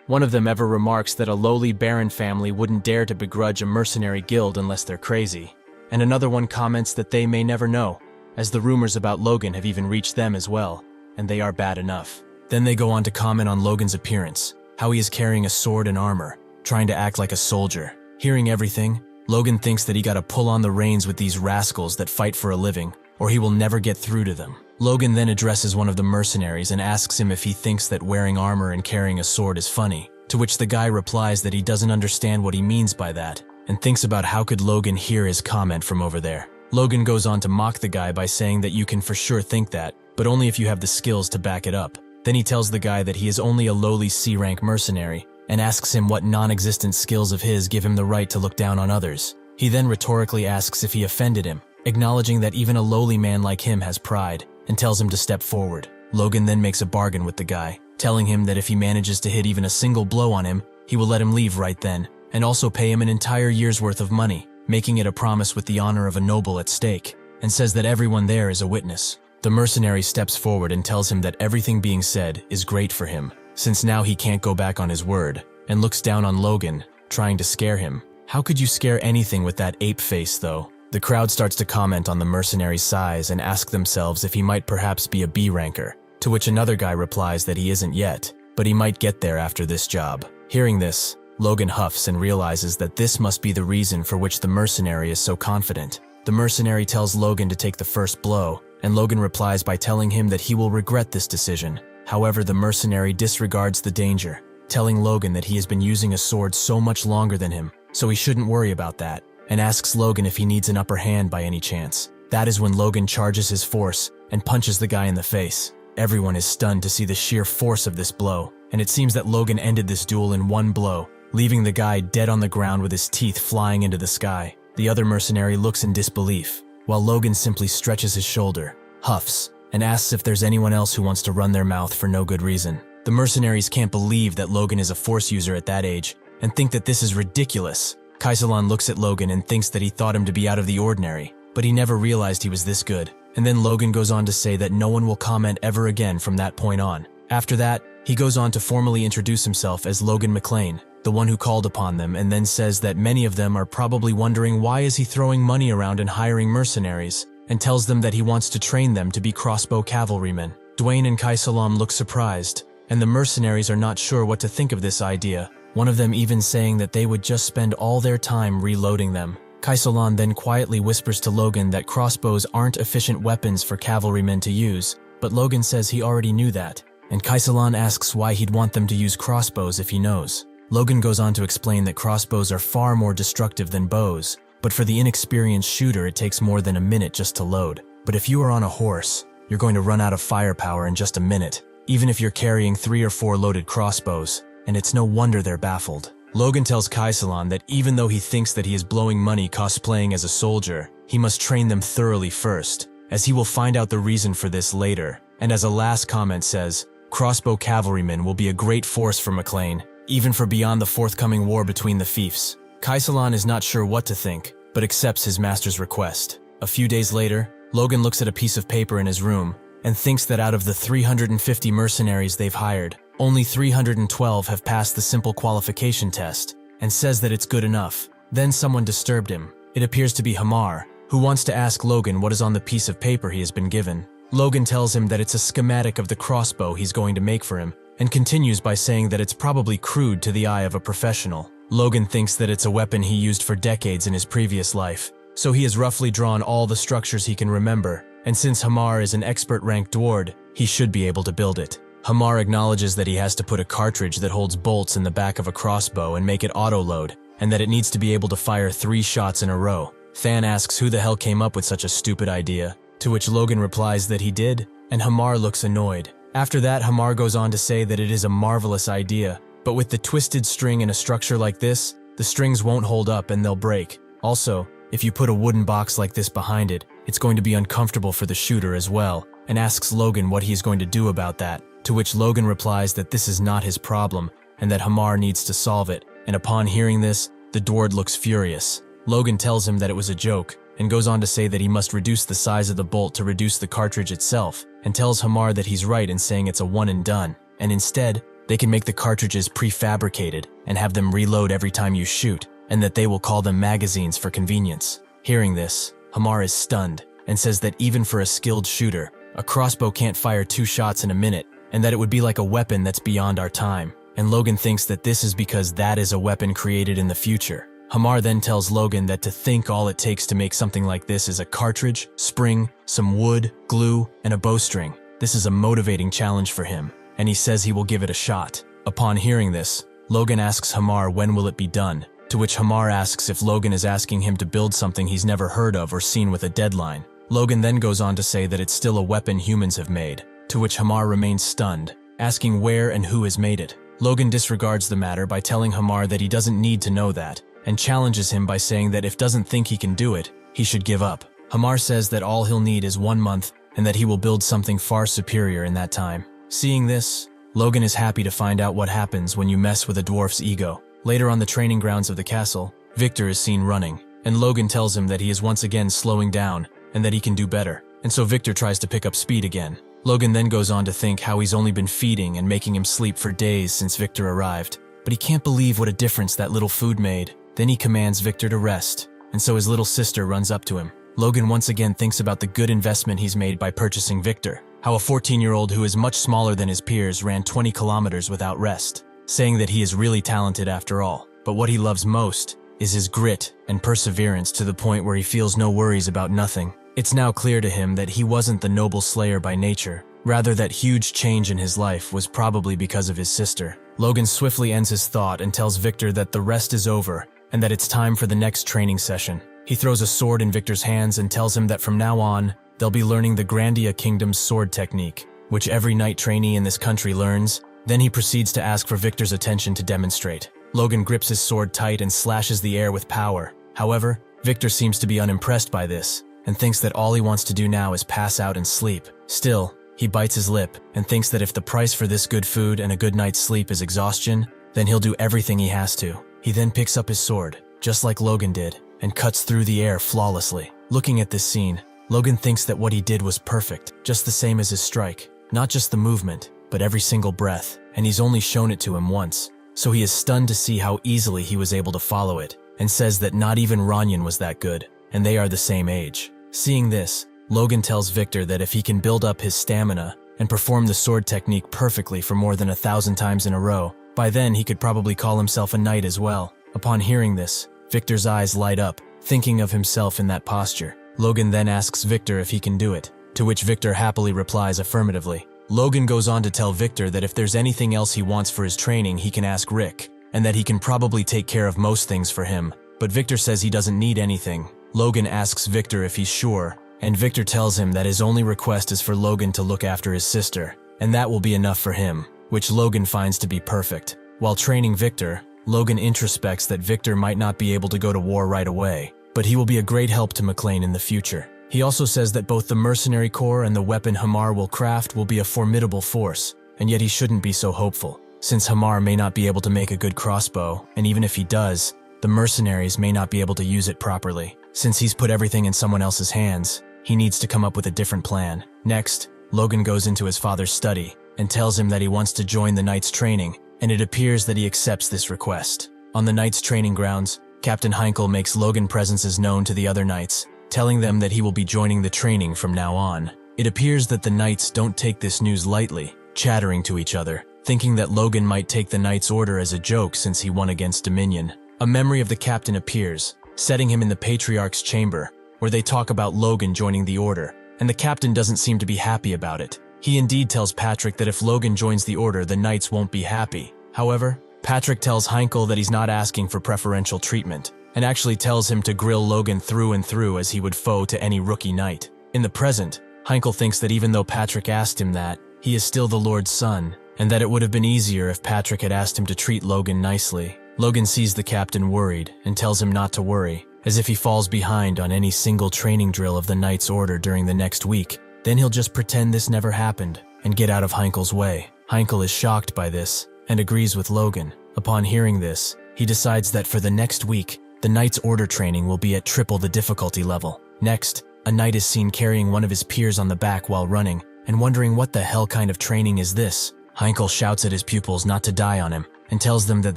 One of them ever remarks that a lowly baron family wouldn't dare to begrudge a mercenary guild unless they're crazy, and another one comments that they may never know, as the rumors about Logan have even reached them as well, and they are bad enough. Then they go on to comment on Logan's appearance, how he is carrying a sword and armor, trying to act like a soldier. Hearing everything, Logan thinks that he gotta pull on the reins with these rascals that fight for a living, or he will never get through to them. Logan then addresses one of the mercenaries and asks him if he thinks that wearing armor and carrying a sword is funny, to which the guy replies that he doesn't understand what he means by that, and thinks about how could Logan hear his comment from over there. Logan goes on to mock the guy by saying that you can for sure think that, but only if you have the skills to back it up. Then he tells the guy that he is only a lowly C-rank mercenary, and asks him what non-existent skills of his give him the right to look down on others. He then rhetorically asks if he offended him, acknowledging that even a lowly man like him has pride, and tells him to step forward. Logan then makes a bargain with the guy, telling him that if he manages to hit even a single blow on him, he will let him leave right then, and also pay him an entire year's worth of money, making it a promise with the honor of a noble at stake, and says that everyone there is a witness. The mercenary steps forward and tells him that everything being said is great for him, since now he can't go back on his word, and looks down on Logan, trying to scare him. How could you scare anything with that ape face, though? The crowd starts to comment on the mercenary's size and ask themselves if he might perhaps be a B ranker, to which another guy replies that he isn't yet, but he might get there after this job. Hearing this, Logan huffs and realizes that this must be the reason for which the mercenary is so confident. The mercenary tells Logan to take the first blow, and Logan replies by telling him that he will regret this decision. However, the mercenary disregards the danger, telling Logan that he has been using a sword so much longer than him, so he shouldn't worry about that, and asks Logan if he needs an upper hand by any chance. That is when Logan charges his force and punches the guy in the face. Everyone is stunned to see the sheer force of this blow, and it seems that Logan ended this duel in one blow, leaving the guy dead on the ground with his teeth flying into the sky. The other mercenary looks in disbelief, while Logan simply stretches his shoulder, huffs, and asks if there's anyone else who wants to run their mouth for no good reason. The mercenaries can't believe that Logan is a force user at that age, and think that this is ridiculous. Kaisalan looks at Logan and thinks that he thought him to be out of the ordinary, but he never realized he was this good. And then Logan goes on to say that no one will comment ever again from that point on. After that, he goes on to formally introduce himself as Logan McLain, the one who called upon them, and then says that many of them are probably wondering why is he throwing money around and hiring mercenaries, and tells them that he wants to train them to be crossbow cavalrymen. Dwayne and Kaisalam look surprised, and the mercenaries are not sure what to think of this idea, one of them even saying that they would just spend all their time reloading them. Kaisalan then quietly whispers to Logan that crossbows aren't efficient weapons for cavalrymen to use, but Logan says he already knew that, and Kaisalan asks why he'd want them to use crossbows if he knows. Logan goes on to explain that crossbows are far more destructive than bows, but for the inexperienced shooter it takes more than a minute just to load. But if you are on a horse, you're going to run out of firepower in just a minute, even if you're carrying 3 or 4 loaded crossbows, and it's no wonder they're baffled. Logan tells Kaisalan that even though he thinks that he is blowing money cosplaying as a soldier, he must train them thoroughly first, as he will find out the reason for this later, and as a last comment says, crossbow cavalrymen will be a great force for McLain, even for beyond the forthcoming war between the fiefs. Kaisalan is not sure what to think, but accepts his master's request. A few days later, Logan looks at a piece of paper in his room, and thinks that out of the 350 mercenaries they've hired, only 312 have passed the simple qualification test, and says that it's good enough. Then someone disturbed him. It appears to be Hamar, who wants to ask Logan what is on the piece of paper he has been given. Logan tells him that it's a schematic of the crossbow he's going to make for him, and continues by saying that it's probably crude to the eye of a professional. Logan thinks that it's a weapon he used for decades in his previous life, so he has roughly drawn all the structures he can remember, and since Hamar is an expert-ranked dwarf, he should be able to build it. Hamar acknowledges that he has to put a cartridge that holds bolts in the back of a crossbow and make it auto-load, and that it needs to be able to fire 3 shots in a row. Than asks who the hell came up with such a stupid idea, to which Logan replies that he did, and Hamar looks annoyed. After that, Hamar goes on to say that it is a marvelous idea, but with the twisted string in a structure like this, the strings won't hold up and they'll break. Also, if you put a wooden box like this behind it, it's going to be uncomfortable for the shooter as well, and asks Logan what he is going to do about that, to which Logan replies that this is not his problem, and that Hamar needs to solve it, and upon hearing this, the dwarf looks furious. Logan tells him that it was a joke, and goes on to say that he must reduce the size of the bolt to reduce the cartridge itself, and tells Hamar that he's right in saying it's a one and done, and instead, they can make the cartridges prefabricated and have them reload every time you shoot, and that they will call them magazines for convenience. Hearing this, Hamar is stunned, and says that even for a skilled shooter, a crossbow can't fire 2 shots in a minute, and that it would be like a weapon that's beyond our time, and Logan thinks that this is because that is a weapon created in the future. Hamar then tells Logan that to think all it takes to make something like this is a cartridge, spring, some wood, glue, and a bowstring. This is a motivating challenge for him, and he says he will give it a shot. Upon hearing this, Logan asks Hamar when will it be done, to which Hamar asks if Logan is asking him to build something he's never heard of or seen with a deadline. Logan then goes on to say that it's still a weapon humans have made, to which Hamar remains stunned, asking where and who has made it. Logan disregards the matter by telling Hamar that he doesn't need to know that, and challenges him by saying that if doesn't think he can do it, he should give up. Hamar says that all he'll need is 1 month, and that he will build something far superior in that time. Seeing this, Logan is happy to find out what happens when you mess with a dwarf's ego. Later on the training grounds of the castle, Victor is seen running, and Logan tells him that he is once again slowing down and that he can do better, and so Victor tries to pick up speed again. Logan then goes on to think how he's only been feeding and making him sleep for days since Victor arrived, but he can't believe what a difference that little food made. Then he commands Victor to rest, and so his little sister runs up to him. Logan once again thinks about the good investment he's made by purchasing Victor, how a 14-year-old who is much smaller than his peers ran 20 kilometers without rest, saying that he is really talented after all. But what he loves most is his grit and perseverance to the point where he feels no worries about nothing. It's now clear to him that he wasn't the noble slayer by nature. Rather, that huge change in his life was probably because of his sister. Logan swiftly ends his thought and tells Victor that the rest is over and that it's time for the next training session. He throws a sword in Victor's hands and tells him that from now on, they'll be learning the Grandia Kingdom's sword technique, which every knight trainee in this country learns. Then he proceeds to ask for Victor's attention to demonstrate. Logan grips his sword tight and slashes the air with power. However, Victor seems to be unimpressed by this and thinks that all he wants to do now is pass out and sleep. Still, he bites his lip and thinks that if the price for this good food and a good night's sleep is exhaustion, then he'll do everything he has to. He then picks up his sword, just like Logan did, and cuts through the air flawlessly. Looking at this scene, Logan thinks that what he did was perfect, just the same as his strike. Not just the movement, but every single breath, and he's only shown it to him once. So he is stunned to see how easily he was able to follow it, and says that not even Ranyan was that good, and they are the same age. Seeing this, Logan tells Victor that if he can build up his stamina and perform the sword technique perfectly for more than 1,000 times in a row, by then he could probably call himself a knight as well. Upon hearing this, Victor's eyes light up, thinking of himself in that posture. Logan then asks Victor if he can do it, to which Victor happily replies affirmatively. Logan goes on to tell Victor that if there's anything else he wants for his training, he can ask Rick, and that he can probably take care of most things for him. But Victor says he doesn't need anything. Logan asks Victor if he's sure, and Victor tells him that his only request is for Logan to look after his sister, and that will be enough for him, which Logan finds to be perfect. While training Victor, Logan introspects that Victor might not be able to go to war right away, but he will be a great help to McLain in the future. He also says that both the mercenary corps and the weapon Hamar will craft will be a formidable force, and yet he shouldn't be so hopeful, since Hamar may not be able to make a good crossbow, and even if he does, the mercenaries may not be able to use it properly. Since he's put everything in someone else's hands, he needs to come up with a different plan. Next, Logan goes into his father's study and tells him that he wants to join the Knights training, and it appears that he accepts this request. On the Knights training grounds, Captain Heinkel makes Logan presences known to the other Knights, telling them that he will be joining the training from now on. It appears that the Knights don't take this news lightly, chattering to each other, thinking that Logan might take the Knights' order as a joke since he won against Dominion. A memory of the captain appears, setting him in the Patriarch's chamber, where they talk about Logan joining the order, and the captain doesn't seem to be happy about it. He indeed tells Patrick that if Logan joins the order, the Knights won't be happy. However, Patrick tells Heinkel that he's not asking for preferential treatment, and actually tells him to grill Logan through and through as he would foe to any rookie knight. In the present, Heinkel thinks that even though Patrick asked him that, he is still the Lord's son, and that it would have been easier if Patrick had asked him to treat Logan nicely. Logan sees the captain worried and tells him not to worry, as if he falls behind on any single training drill of the Knight's order during the next week, then he'll just pretend this never happened and get out of Heinkel's way. Heinkel is shocked by this and agrees with Logan. Upon hearing this, he decides that for the next week, the Knight's order training will be at triple the difficulty level. Next, a knight is seen carrying one of his peers on the back while running and wondering what the hell kind of training is this. Heinkel shouts at his pupils not to die on him and tells them that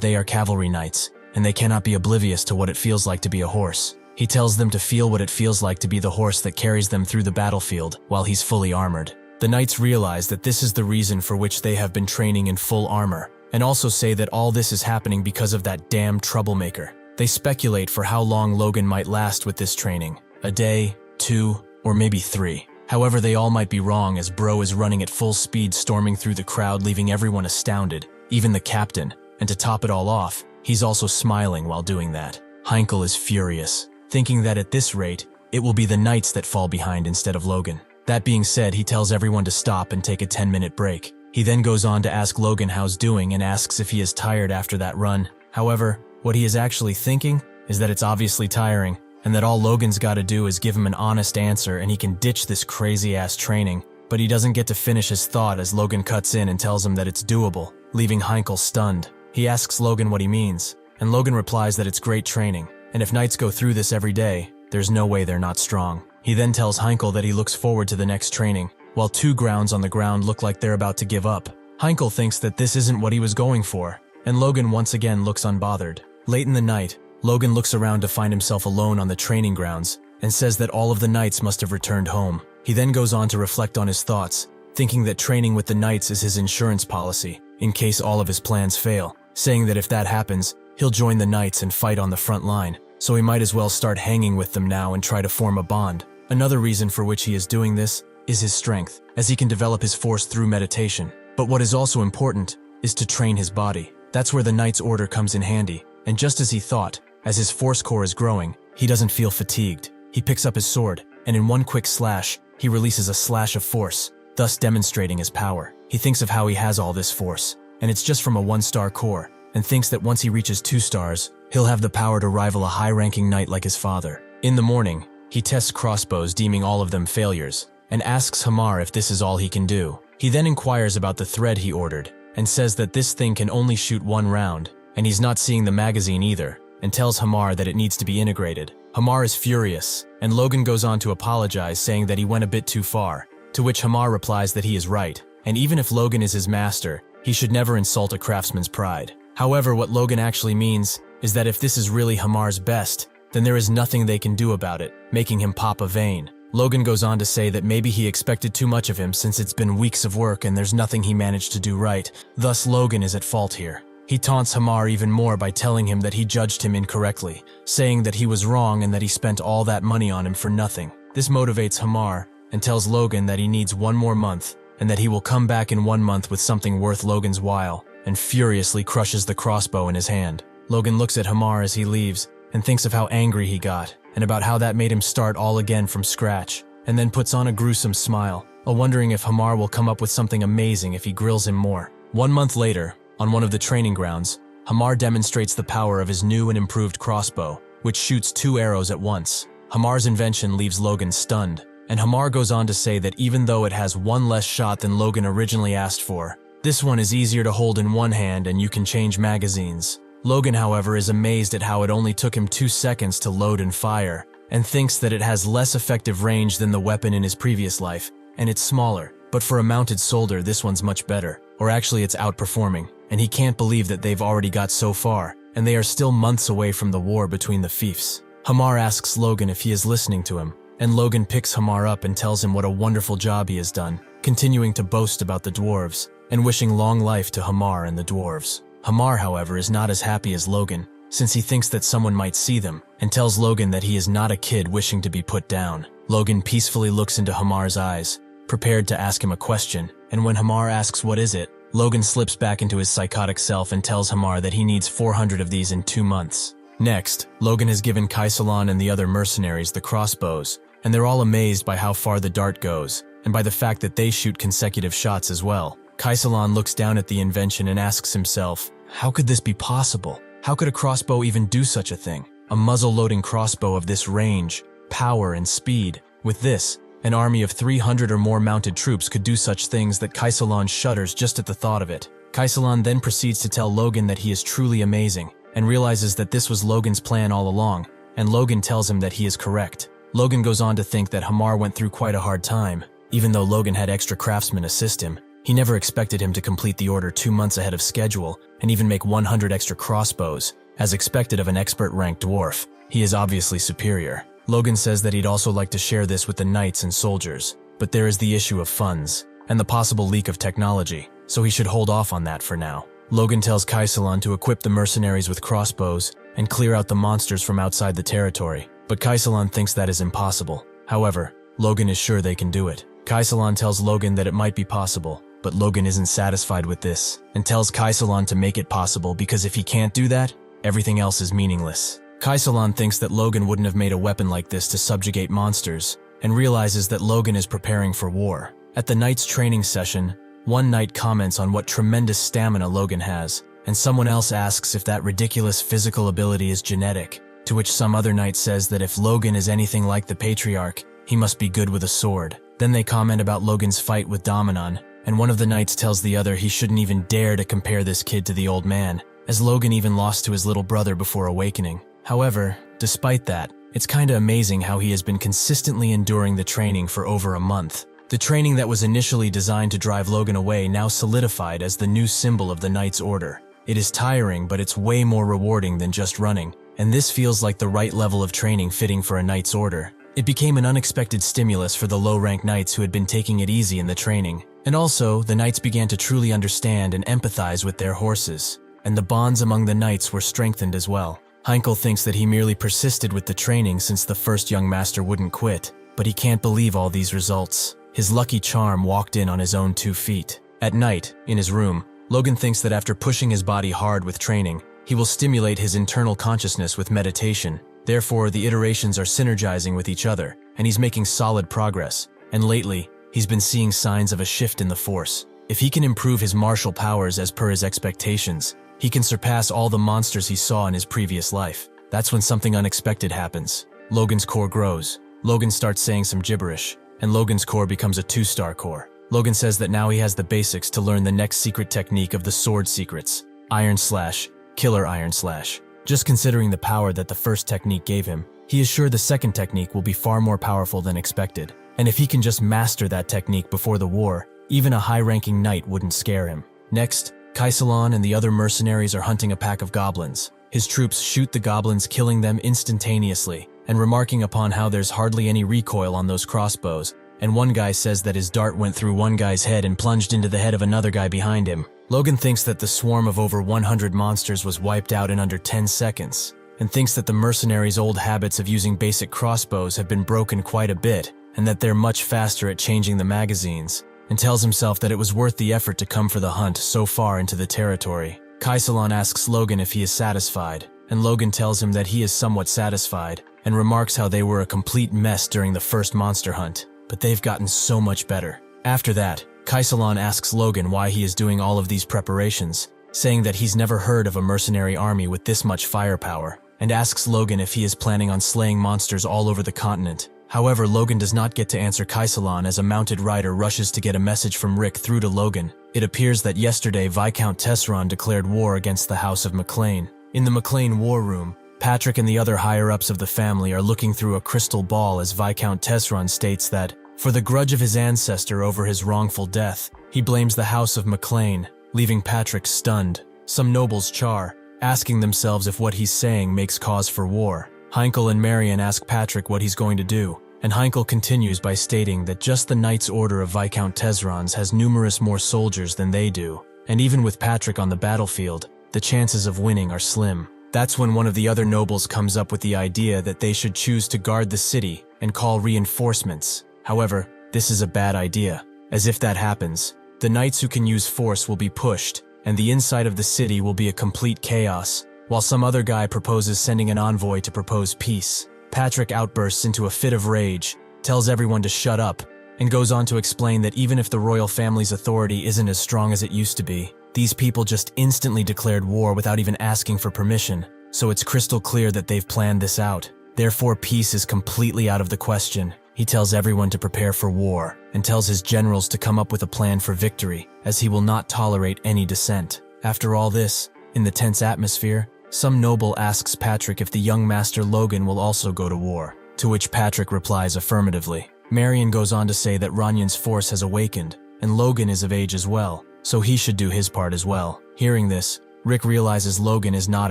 they are cavalry knights and they cannot be oblivious to what it feels like to be a horse. He tells them to feel what it feels like to be the horse that carries them through the battlefield while he's fully armored. The knights realize that this is the reason for which they have been training in full armor, and also say that all this is happening because of that damn troublemaker. They speculate for how long Logan might last with this training. A day, 2, or maybe 3. However, they all might be wrong as Bro is running at full speed storming through the crowd, leaving everyone astounded, even the captain, and to top it all off, he's also smiling while doing that. Heinkel is furious, thinking that at this rate, it will be the knights that fall behind instead of Logan. That being said, he tells everyone to stop and take a 10-minute break. He then goes on to ask Logan how's doing and asks if he is tired after that run. However, what he is actually thinking is that it's obviously tiring, and that all Logan's gotta do is give him an honest answer and he can ditch this crazy-ass training. but he doesn't get to finish his thought as Logan cuts in and tells him that it's doable, leaving Heinkel stunned. He asks Logan what he means, and Logan replies that it's great training, and if knights go through this every day, there's no way they're not strong. He then tells Heinkel that he looks forward to the next training, while two grounds on the ground look like they're about to give up. Heinkel thinks that this isn't what he was going for, and Logan once again looks unbothered. Late in the night, Logan looks around to find himself alone on the training grounds, and says that all of the knights must have returned home. He then goes on to reflect on his thoughts, thinking that training with the knights is his insurance policy, in case all of his plans fail, saying that if that happens, he'll join the knights and fight on the front line, so he might as well start hanging with them now and try to form a bond. Another reason for which he is doing this is his strength, as he can develop his force through meditation. But what is also important is to train his body. That's where the knight's order comes in handy, and just as he thought, as his force core is growing, he doesn't feel fatigued. He picks up his sword, and in one quick slash, he releases a slash of force, thus demonstrating his power. He thinks of how he has all this force, and it's just from a 1-star core, and thinks that once he reaches 2 stars, he'll have the power to rival a high-ranking knight like his father. In the morning, he tests crossbows, deeming all of them failures, and asks Hamar if this is all he can do. He then inquires about the thread he ordered, and says that this thing can only shoot 1 round, and he's not seeing the magazine either, and tells Hamar that it needs to be integrated. Hamar is furious, and Logan goes on to apologize, saying that he went a bit too far, to which Hamar replies that he is right, and even if Logan is his master, he should never insult a craftsman's pride. However, what Logan actually means is that if this is really Hamar's best, then there is nothing they can do about it, making him pop a vein. Logan goes on to say that maybe he expected too much of him since it's been weeks of work and there's nothing he managed to do right, thus Logan is at fault here. He taunts Hamar even more by telling him that he judged him incorrectly, saying that he was wrong and that he spent all that money on him for nothing. This motivates Hamar and tells Logan that he needs 1 more month and that he will come back in 1 month with something worth Logan's while, and furiously crushes the crossbow in his hand. Logan looks at Hamar as he leaves and thinks of how angry he got and about how that made him start all again from scratch, and then puts on a gruesome smile, wondering if Hamar will come up with something amazing if he grills him more. 1 month later, on one of the training grounds, Hamar demonstrates the power of his new and improved crossbow, which shoots 2 arrows at once. Hamar's invention leaves Logan stunned, and Hamar goes on to say that even though it has 1 less shot than Logan originally asked for, this one is easier to hold in one hand and you can change magazines. Logan, however, is amazed at how it only took him 2 seconds to load and fire, and thinks that it has less effective range than the weapon in his previous life, and it's smaller. But for a mounted soldier, this one's much better, or actually it's outperforming, and he can't believe that they've already got so far, and they are still months away from the war between the fiefs. Hamar asks Logan if he is listening to him, and Logan picks Hamar up and tells him what a wonderful job he has done, continuing to boast about the dwarves, and wishing long life to Hamar and the dwarves. Hamar, however, is not as happy as Logan, since he thinks that someone might see them, and tells Logan that he is not a kid wishing to be put down. Logan peacefully looks into Hamar's eyes, prepared to ask him a question, and when Hamar asks what is it, Logan slips back into his psychotic self and tells Hamar that he needs 400 of these in 2 months. Next, Logan has given Kaisalan and the other mercenaries the crossbows, and they're all amazed by how far the dart goes, and by the fact that they shoot consecutive shots as well. Kaisalan looks down at the invention and asks himself, how could this be possible? How could a crossbow even do such a thing? A muzzle-loading crossbow of this range, power, and speed. With this, an army of 300 or more mounted troops could do such things that Kaisalan shudders just at the thought of it. Kaisalan then proceeds to tell Logan that he is truly amazing, and realizes that this was Logan's plan all along, and Logan tells him that he is correct. Logan goes on to think that Hamar went through quite a hard time. Even though Logan had extra craftsmen assist him, he never expected him to complete the order 2 months ahead of schedule and even make 100 extra crossbows, as expected of an expert-ranked dwarf. He is obviously superior. Logan says that he'd also like to share this with the knights and soldiers, but there is the issue of funds and the possible leak of technology, so he should hold off on that for now. Logan tells Kaisalan to equip the mercenaries with crossbows and clear out the monsters from outside the territory, but Kaisalan thinks that is impossible. However, Logan is sure they can do it. Kaisalan tells Logan that it might be possible, but Logan isn't satisfied with this, and tells Kaisalan to make it possible because if he can't do that, everything else is meaningless. Kaisalan thinks that Logan wouldn't have made a weapon like this to subjugate monsters, and realizes that Logan is preparing for war. At the knight's training session, one knight comments on what tremendous stamina Logan has, and someone else asks if that ridiculous physical ability is genetic, to which some other knight says that if Logan is anything like the patriarch, he must be good with a sword. Then they comment about Logan's fight with Dominon, and one of the knights tells the other he shouldn't even dare to compare this kid to the old man, as Logan even lost to his little brother before awakening. However, despite that, it's kinda amazing how he has been consistently enduring the training for over a month. The training that was initially designed to drive Logan away now solidified as the new symbol of the Knight's Order. It is tiring, but it's way more rewarding than just running, and this feels like the right level of training fitting for a Knight's Order. It became an unexpected stimulus for the low-ranked knights who had been taking it easy in the training. And also, the knights began to truly understand and empathize with their horses, and the bonds among the knights were strengthened as well. Heinkel thinks that he merely persisted with the training since the first young master wouldn't quit, but he can't believe all these results. His lucky charm walked in on his own 2 feet. At night, in his room, Logan thinks that after pushing his body hard with training, he will stimulate his internal consciousness with meditation. Therefore, the iterations are synergizing with each other, and he's making solid progress. And lately, he's been seeing signs of a shift in the Force. If he can improve his martial powers as per his expectations, he can surpass all the monsters he saw in his previous life. That's when something unexpected happens. Logan's core grows. Logan starts saying some gibberish, and Logan's core becomes a 2-star core. Logan says that now he has the basics to learn the next secret technique of the sword secrets, Iron Slash, Killer Iron Slash. Just considering the power that the first technique gave him, he is sure the second technique will be far more powerful than expected. And if he can just master that technique before the war, even a high-ranking knight wouldn't scare him. Next, Kaisalon and the other mercenaries are hunting a pack of goblins. His troops shoot the goblins, killing them instantaneously, and remarking upon how there's hardly any recoil on those crossbows, and one guy says that his dart went through one guy's head and plunged into the head of another guy behind him. Logan thinks that the swarm of over 100 monsters was wiped out in under 10 seconds, and thinks that the mercenaries' old habits of using basic crossbows have been broken quite a bit, and that they're much faster at changing the magazines, and tells himself that it was worth the effort to come for the hunt so far into the territory. Kaisalon asks Logan if he is satisfied, and Logan tells him that he is somewhat satisfied, and remarks how they were a complete mess during the first monster hunt, but they've gotten so much better. After that, Kaisalon asks Logan why he is doing all of these preparations, saying that he's never heard of a mercenary army with this much firepower, and asks Logan if he is planning on slaying monsters all over the continent. However, Logan does not get to answer Kaisalon as a mounted rider rushes to get a message from Rick through to Logan. It appears that yesterday Viscount Tesseron declared war against the House of McLain. In the McLain war room, Patrick and the other higher-ups of the family are looking through a crystal ball as Viscount Tesseron states that, for the grudge of his ancestor over his wrongful death, he blames the House of McLain, leaving Patrick stunned. Some nobles char, asking themselves if what he's saying makes cause for war. Heinkel and Marion ask Patrick what he's going to do, and Heinkel continues by stating that just the Knight's Order of Viscount Tesserons has numerous more soldiers than they do, and even with Patrick on the battlefield, the chances of winning are slim. That's when one of the other nobles comes up with the idea that they should choose to guard the city and call reinforcements. However, this is a bad idea, as if that happens, the knights who can use force will be pushed, and the inside of the city will be a complete chaos, while some other guy proposes sending an envoy to propose peace. Patrick outbursts into a fit of rage, tells everyone to shut up, and goes on to explain that even if the royal family's authority isn't as strong as it used to be, these people just instantly declared war without even asking for permission, so it's crystal clear that they've planned this out. Therefore, peace is completely out of the question. He tells everyone to prepare for war, and tells his generals to come up with a plan for victory, as he will not tolerate any dissent. After all this, in the tense atmosphere, some noble asks Patrick if the young master Logan will also go to war, to which Patrick replies affirmatively. Marion goes on to say that Ranyan's force has awakened, and Logan is of age as well, so he should do his part as well. Hearing this, Rick realizes Logan is not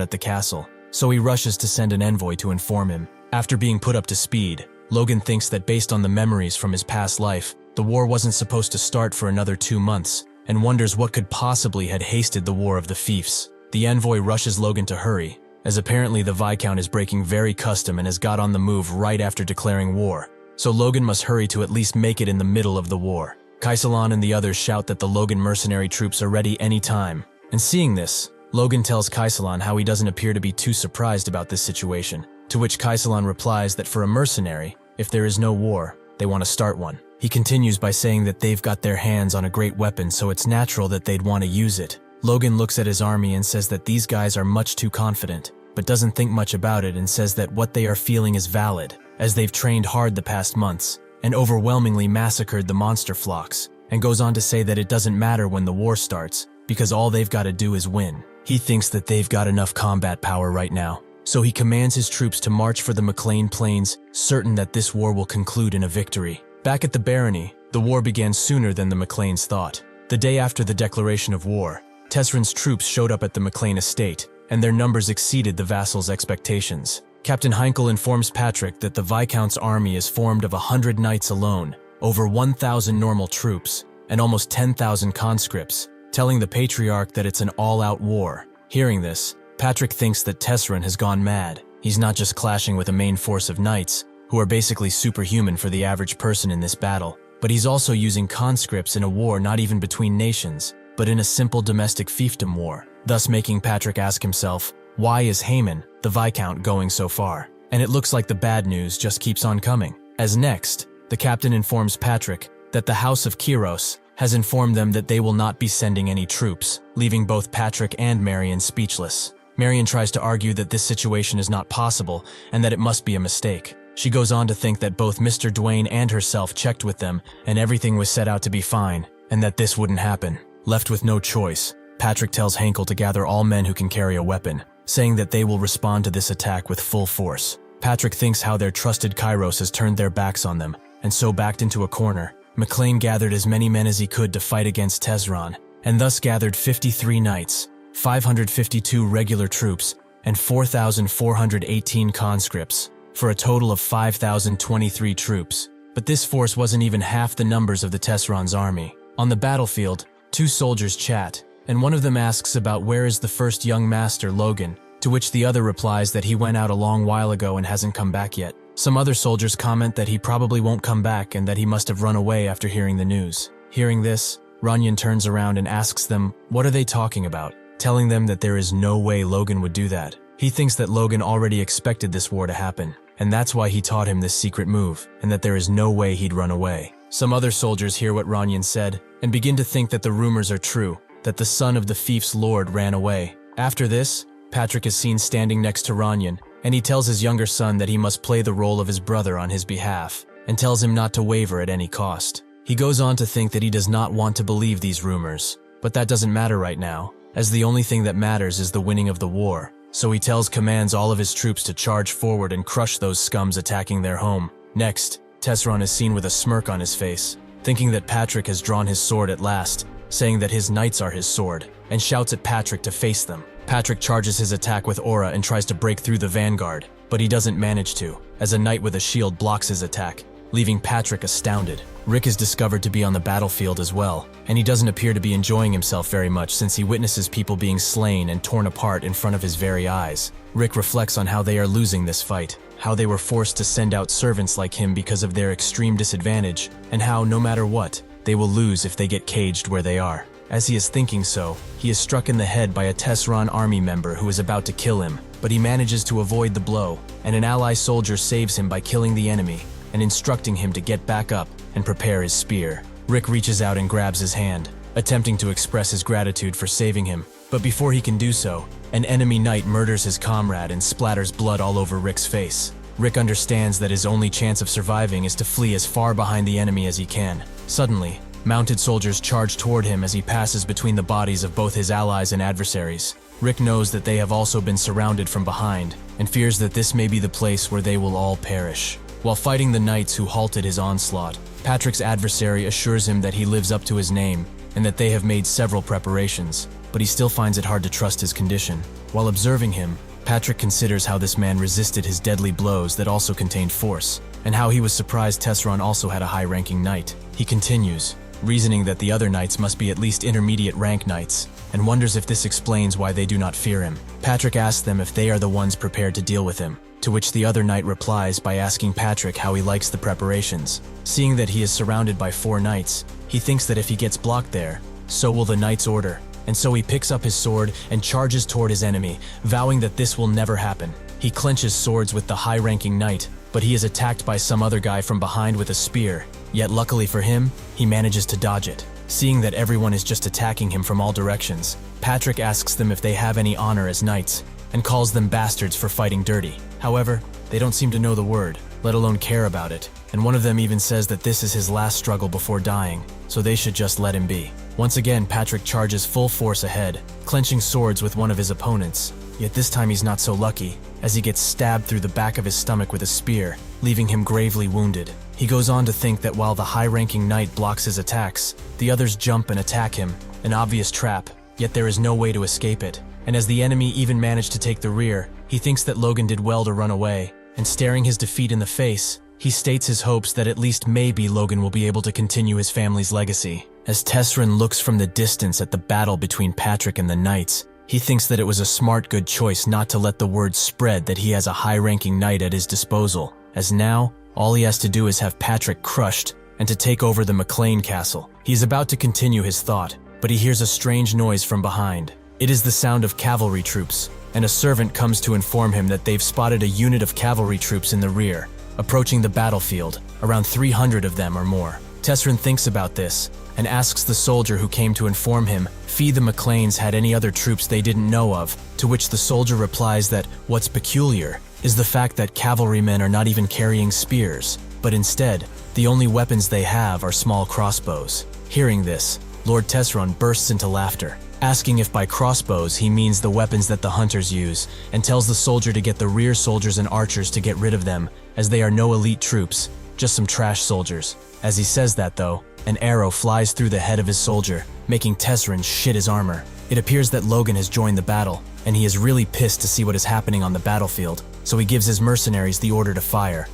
at the castle, so he rushes to send an envoy to inform him. After being put up to speed, Logan thinks that based on the memories from his past life, the war wasn't supposed to start for another 2 months, and wonders what could possibly had hasted the War of the Fiefs. The envoy rushes Logan to hurry, as apparently the Viscount is breaking very custom and has got on the move right after declaring war, so Logan must hurry to at least make it in the middle of the war. Kaisalon and the others shout that the Logan mercenary troops are ready any time, and seeing this, Logan tells Kaisalon how he doesn't appear to be too surprised about this situation, to which Kaisalon replies that for a mercenary, if there is no war, they want to start one. He continues by saying that they've got their hands on a great weapon, so it's natural that they'd want to use it. Logan looks at his army and says that these guys are much too confident, but doesn't think much about it and says that what they are feeling is valid, as they've trained hard the past months, and overwhelmingly massacred the monster flocks, and goes on to say that it doesn't matter when the war starts, because all they've got to do is win. He thinks that they've got enough combat power right now, so he commands his troops to march for the McLain Plains, certain that this war will conclude in a victory. Back at the barony, the war began sooner than the McLains thought. The day after the declaration of war, Tesran's troops showed up at the McLain estate, and their numbers exceeded the vassals' expectations. Captain Heinkel informs Patrick that the Viscount's army is formed of 100 knights alone, over 1,000 normal troops, and almost 10,000 conscripts, telling the Patriarch that it's an all-out war. Hearing this, Patrick thinks that Tesran has gone mad. He's not just clashing with a main force of knights, who are basically superhuman for the average person in this battle, but he's also using conscripts in a war not even between nations, but in a simple domestic fiefdom war, thus making Patrick ask himself, why is Haman, the Viscount, going so far? And it looks like the bad news just keeps on coming. As next, the captain informs Patrick that the House of Kiros has informed them that they will not be sending any troops, leaving both Patrick and Marion speechless. Marion tries to argue that this situation is not possible and that it must be a mistake. She goes on to think that both Mr. Duane and herself checked with them and everything was set out to be fine, and that this wouldn't happen. Left with no choice, Patrick tells Heinkel to gather all men who can carry a weapon, saying that they will respond to this attack with full force. Patrick thinks how their trusted Kairos has turned their backs on them, and so backed into a corner. McLain gathered as many men as he could to fight against Tesran, and thus gathered 53 knights, 552 regular troops, and 4,418 conscripts, for a total of 5,023 troops. But this force wasn't even half the numbers of the Tesran's army. On the battlefield, two soldiers chat, and one of them asks about where is the first young master, Logan, to which the other replies that he went out a long while ago and hasn't come back yet. Some other soldiers comment that he probably won't come back and that he must have run away after hearing the news. Hearing this, Runyon turns around and asks them, what are they talking about? Telling them that there is no way Logan would do that. He thinks that Logan already expected this war to happen, and that's why he taught him this secret move, and that there is no way he'd run away. Some other soldiers hear what Runyon said, and begin to think that the rumors are true, that the son of the fief's lord ran away. After this, Patrick is seen standing next to Runyon, and he tells his younger son that he must play the role of his brother on his behalf, and tells him not to waver at any cost. He goes on to think that he does not want to believe these rumors, but that doesn't matter right now, as the only thing that matters is the winning of the war. So he commands all of his troops to charge forward and crush those scums attacking their home. Next, Tesran is seen with a smirk on his face, thinking that Patrick has drawn his sword at last, saying that his knights are his sword, and shouts at Patrick to face them. Patrick charges his attack with aura and tries to break through the vanguard, but he doesn't manage to, as a knight with a shield blocks his attack, leaving Patrick astounded. Rick is discovered to be on the battlefield as well, and he doesn't appear to be enjoying himself very much since he witnesses people being slain and torn apart in front of his very eyes. Rick reflects on how they are losing this fight, how they were forced to send out servants like him because of their extreme disadvantage, and how, no matter what, they will lose if they get caged where they are. As he is thinking so, he is struck in the head by a Tesran army member who is about to kill him, but he manages to avoid the blow, and an ally soldier saves him by killing the enemy and instructing him to get back up and prepare his spear. Rick reaches out and grabs his hand, attempting to express his gratitude for saving him, but before he can do so, an enemy knight murders his comrade and splatters blood all over Rick's face. Rick understands that his only chance of surviving is to flee as far behind the enemy as he can. Suddenly, mounted soldiers charge toward him as he passes between the bodies of both his allies and adversaries. Rick knows that they have also been surrounded from behind, and fears that this may be the place where they will all perish. While fighting the knights who halted his onslaught, Patrick's adversary assures him that he lives up to his name, and that they have made several preparations, but he still finds it hard to trust his condition. While observing him, Patrick considers how this man resisted his deadly blows that also contained force, and how he was surprised Tesran also had a high-ranking knight. He continues, reasoning that the other knights must be at least intermediate rank knights, and wonders if this explains why they do not fear him. Patrick asks them if they are the ones prepared to deal with him, to which the other knight replies by asking Patrick how he likes the preparations. Seeing that he is surrounded by 4 knights, he thinks that if he gets blocked there, so will the knight's order, and so he picks up his sword and charges toward his enemy, vowing that this will never happen. He clenches swords with the high-ranking knight, but he is attacked by some other guy from behind with a spear, yet luckily for him, he manages to dodge it. Seeing that everyone is just attacking him from all directions, Patrick asks them if they have any honor as knights, and calls them bastards for fighting dirty. However, they don't seem to know the word, let alone care about it, and one of them even says that this is his last struggle before dying, so they should just let him be. Once again, Patrick charges full force ahead, clenching swords with one of his opponents, yet this time he's not so lucky, as he gets stabbed through the back of his stomach with a spear, leaving him gravely wounded. He goes on to think that while the high-ranking knight blocks his attacks, the others jump and attack him, an obvious trap, yet there is no way to escape it. And as the enemy even managed to take the rear, he thinks that Logan did well to run away, and staring his defeat in the face, he states his hopes that at least maybe Logan will be able to continue his family's legacy. As Tesrin looks from the distance at the battle between Patrick and the knights, he thinks that it was a smart good choice not to let the word spread that he has a high-ranking knight at his disposal, as now, all he has to do is have Patrick crushed and to take over the McLain castle. He is about to continue his thought, but he hears a strange noise from behind. It is the sound of cavalry troops, and a servant comes to inform him that they've spotted a unit of cavalry troops in the rear, approaching the battlefield, around 300 of them or more. Tesrin thinks about this, and asks the soldier who came to inform him if the McLains had any other troops they didn't know of, to which the soldier replies that what's peculiar is the fact that cavalrymen are not even carrying spears, but instead, the only weapons they have are small crossbows. Hearing this, Lord Tesron bursts into laughter, asking if by crossbows he means the weapons that the hunters use, and tells the soldier to get the rear soldiers and archers to get rid of them, as they are no elite troops, just some trash soldiers. As he says that though, an arrow flies through the head of his soldier, making Tesrin shit his armor. It appears that Logan has joined the battle, and he is really pissed to see what is happening on the battlefield, so he gives his mercenaries the order to fire,